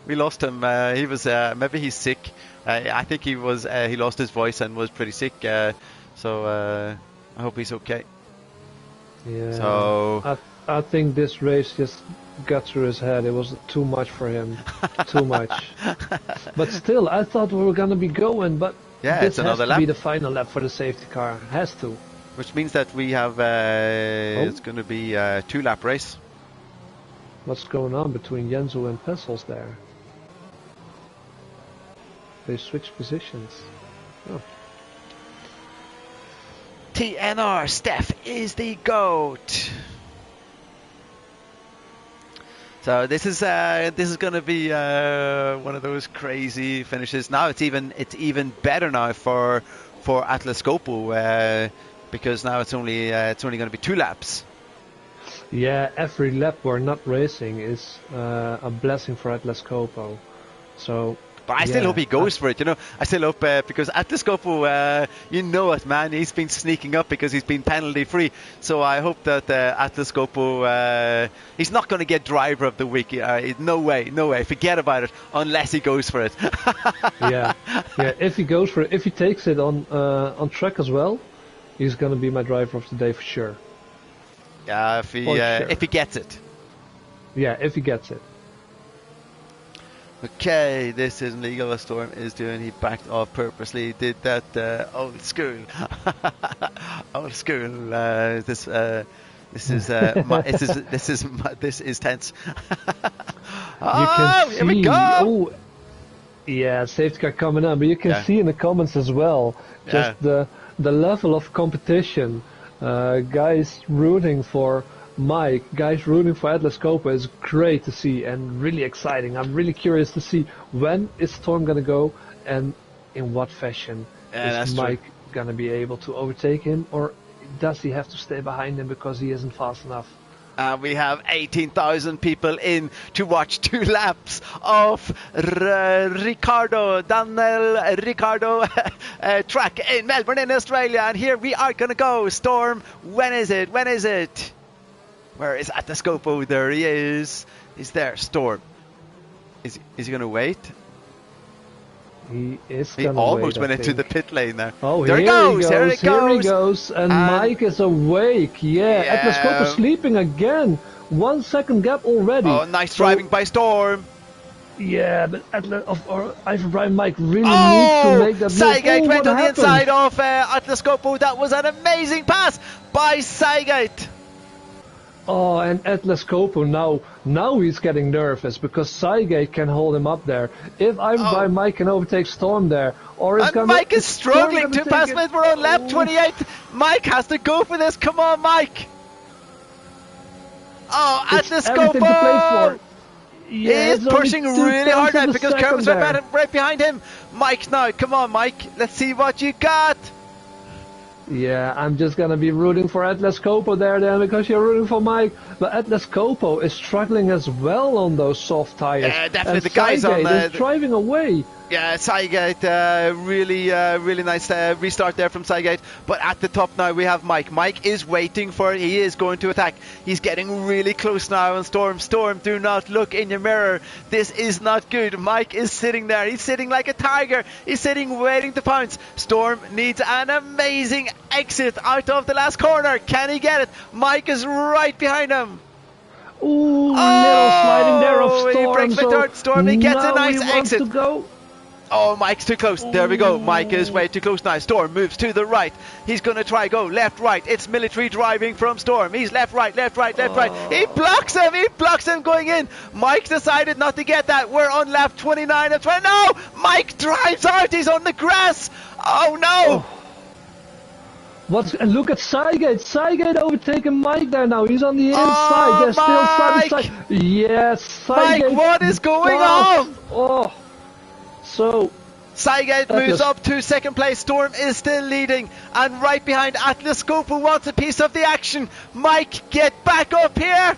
we lost him. He was maybe he's sick. I think he lost his voice and was pretty sick. So I hope he's okay. Yeah. So I think this race just got through his head. It was too much for him. Too much. But still, I thought we were gonna be going. But yeah, this it's another has to lap. be the final lap for the safety car. Has to. Which means that we have it's going to be a 2-lap race. What's going on between Jenzo and Pessels there? They switched positions. Oh. TNR Steph is the GOAT. So this is going to be one of those crazy finishes. Now it's even better now for Atlas Coppo because now it's only going to be 2 laps. Yeah, every lap we're not racing is a blessing for Atlas Coppo. So. But I still hope he goes for it, you know. I still hope because Atlas Coppo, you know it, man. He's been sneaking up because he's been penalty free. So I hope that Atlas Coppo, he's not going to get driver of the week. No way. Forget about it unless he goes for it. yeah. If he goes for it, if he takes it on track as well, he's going to be my driver of the day for sure. Yeah, if he gets it. Yeah, if he gets it. Okay, this isn't legal. What Storm is doing. He backed off purposely. Did that old school. Old school. This is tense. You can see, here we go. Yeah, safety car coming on, but you can Yeah. see in the comments as well, just Yeah. the level of competition. Guys rooting for Mike, guys rooting for Atlas Copa is great to see and really exciting. I'm really curious to see when is Storm gonna go and in what fashion Yeah, is that's true. Mike gonna be able to overtake him, or does he have to stay behind him because he isn't fast enough? We have 18,000 people in to watch 2 laps of Ricardo track in Melbourne in Australia. And here we are going to go. Storm, when is it? When is it? Where is Atlascopo? There he is. He's there. Storm. Is he going to wait? He is He gonna almost wait, went I into think. the pit lane there. Oh, There he here he goes. There goes, it goes. here he goes, and Mike is awake. Yeah, Atlas Copa Yeah. sleeping again. 1 second gap already. Oh, nice So, driving by Storm. yeah, but Ivan Brian Mike really needs to Oh, make that move. Sygate Oh, went what on the happened? inside of Atlas Copo. That was an amazing pass by Sygate. Oh, and Atlas Copo now he's getting nervous because Sygate can hold him up there. If Ivan Brian Mike can overtake Storm there, or is And gonna, Mike is Storm struggling gonna to take pass it? mid. We're on lap Oh. 28. Mike has to go for this. Come on, Mike. Oh, It's Atlas everything to play Copo. for. He Yeah, is it's only pushing 2 really hard tenths of now a because second Kermit's there. right behind him. Mike now. Come on, Mike. Let's see what you got. Yeah, I'm just gonna be rooting for Atlas Copo there then because you're rooting for Mike. But Atlas Copo is struggling as well on those soft tires. Yeah, definitely. And The guys on Sygate is driving away. Yeah, Sygate, really nice restart there from Sygate. But at the top now we have Mike. Mike is waiting for it. He is going to attack. He's getting really close now on Storm. Storm, do not look in your mirror. This is not good. Mike is sitting there. He's sitting like a tiger. He's sitting waiting to pounce. Storm needs an amazing exit out of the last corner. Can he get it? Mike is right behind him. Ooh, little sliding there of He Storm. breaks the So third. Storm, he gets a now nice he wants exit. to go. Oh, Mike's too close. There we go. Mike is way too close now. Storm moves to the right. He's going to try go left, right. It's military driving from Storm. He's left, right, left, right, left, right. He blocks him. He blocks him going in. Mike decided not to get that. We're on lap 29 of 20. No! Mike drives out. He's on the grass. Oh, no. And look at Sygate. Sygate overtaking Mike there now. He's on the inside. Oh, There's still side Mike. to side. Yes, Mike, Sygate. what is going on? Oh. So Sygate moves up to second place. Storm is still leading. And right behind Atlas Scope, who wants a piece of the action. Mike, get back up here.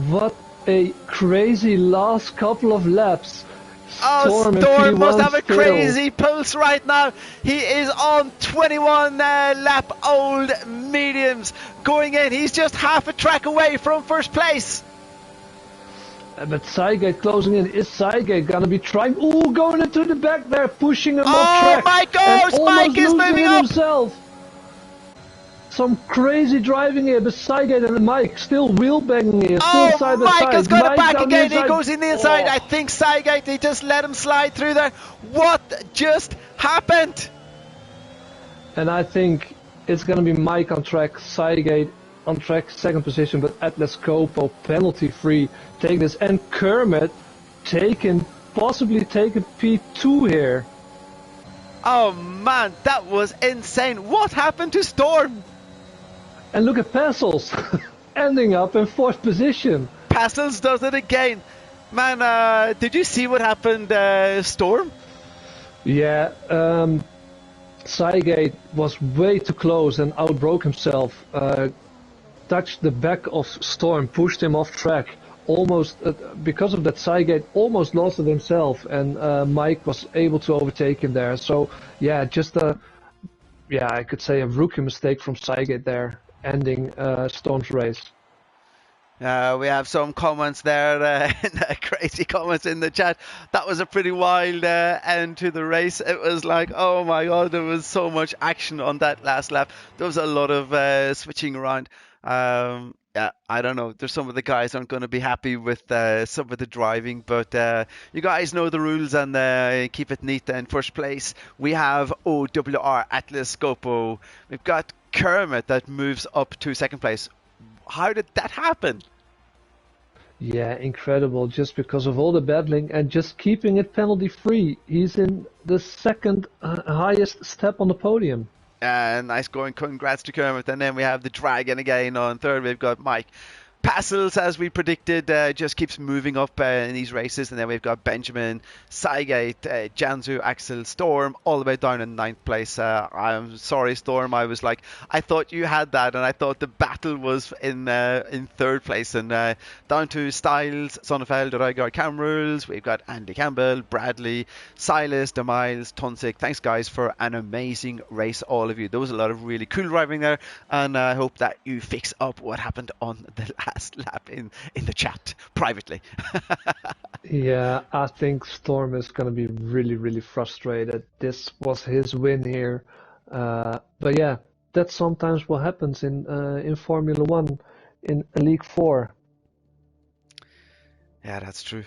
what a crazy last couple of laps. Storm must have a crazy pulse right now. He is on 21 lap old mediums going in. He's just half a track away from first place. But Sygate closing in. Is Sygate gonna be trying? Ooh, going into the back there, pushing him off track. Mike goes! And Mike is moving up! Himself. Some crazy driving here, but Sygate and Mike still wheel banging here, still side by side. Mike has got it back down the again. He inside. goes in the inside. I think Sygate, he just let him slide through there. What just happened? And I think it's gonna be Mike on track, Sygate on track, second position, but Atlas Copo penalty free take this, and Kermit possibly taking P2 here. Oh man, that was insane. What happened to Storm? And look at Pessels ending up in fourth position. Pastels does it again. Man, did you see what happened, Storm? Yeah, Sygate was way too close and outbroke himself. Touched the back of Storm, pushed him off track. Almost, because of that, Sygate almost lost it himself, and Mike was able to overtake him there. So, yeah, I could say a rookie mistake from Sygate there, ending Storm's race. We have some comments there, crazy comments in the chat. That was a pretty wild end to the race. It was like, oh my god, there was so much action on that last lap. There was a lot of switching around. Yeah, I don't know. There's some of the guys aren't going to be happy with some of the driving, but you guys know the rules and keep it neat. In first place, we have OWR Atlas Scopo. We've got Kermit that moves up to second place. How did that happen? Yeah, incredible. Just because of all the battling and just keeping it penalty free. He's in the second highest step on the podium. Nice going. Congrats to Kermit. And then we have the Dragon again on third. We've got Mike. Passels, as we predicted, just keeps moving up in these races. And then we've got Benjamin, Sygate, Janzu, Axel, Storm, all the way down in ninth place. I'm sorry, Storm. I thought you had that, and I thought the battle was in third place. And down to Styles, Sonnefeld, Rygaard Camrules. We've got Andy Campbell, Bradley, Silas, Demiles, Tonsik. Thanks, guys, for an amazing race, all of you. There was a lot of really cool driving there, and I hope that you fix up what happened on the last lap in the chat privately. Yeah, I think Storm is going to be really, really frustrated. This was his win here. But yeah, that's sometimes what happens in Formula One, in League 4. Yeah, that's true.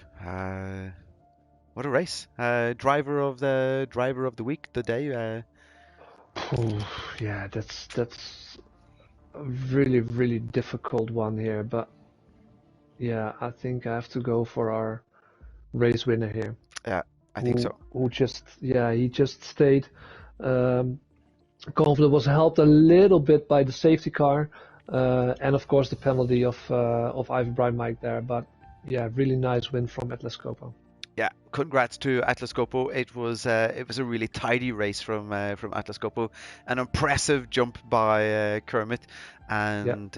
What a race! Driver of the week, the day. Yeah, that's a really, really difficult one here. But yeah, I think I have to go for our race winner here. Yeah, I think so. He just stayed. Um, Confident was helped a little bit by the safety car, and of course the penalty of Ivan Bright Mike there. But yeah, really nice win from Atlas Coppo. Yeah, congrats to Atlas Coppo. It was a really tidy race from Atlas Coppo. An impressive jump by Kermit, Yeah. and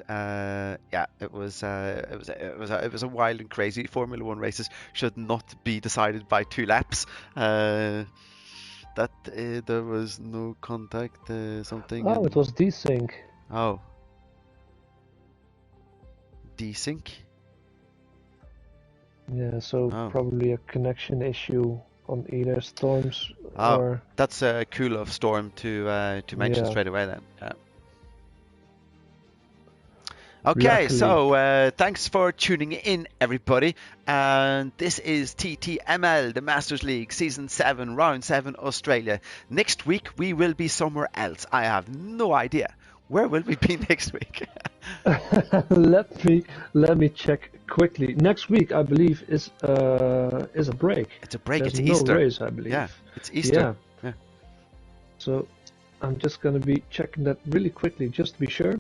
it was a wild and crazy. Formula One races should not be decided by 2 laps. There was no contact, something. Oh, it was desync. Oh, desync. Yeah, so Oh. probably a connection issue on either Storms Oh, or that's cool of Storm to mention yeah. straight away then. Yeah. Okay, Luckily. so thanks for tuning in, everybody. And this is TTML, the Masters League, Season 7, Round 7, Australia. Next week, we will be somewhere else. I have no idea. Where will we be next week? Let me check quickly. Next week, I believe, is a break. It's a break. There's It's no Easter. race, I believe. Yeah, it's Easter. Yeah. So I'm just gonna be checking that really quickly just to be sure.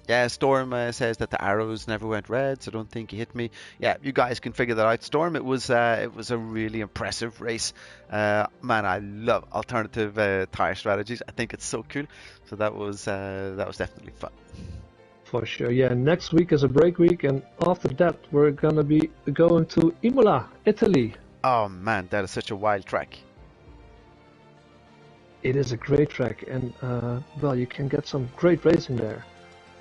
Yeah, Storm says that the arrows never went red, so don't think he hit me. Yeah, you guys can figure that out. Storm, it was a really impressive race. Man, I love alternative tire strategies. I think it's so cool. So that was definitely fun. For sure. Yeah, next week is a break week, and after that we're gonna be going to Imola, Italy. Oh man, that is such a wild track. It is a great track, and well, you can get some great racing there.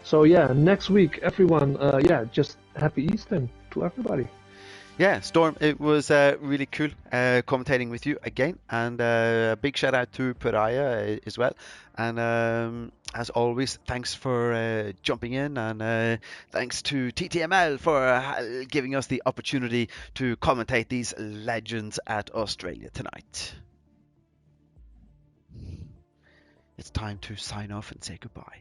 So yeah, next week, everyone, just happy Easter to everybody. Yeah, Storm, it was really cool commentating with you again, and a big shout out to Pariah as well. And as always, thanks for jumping in, and thanks to TTML for giving us the opportunity to commentate these legends at Australia tonight. It's time to sign off and say goodbye.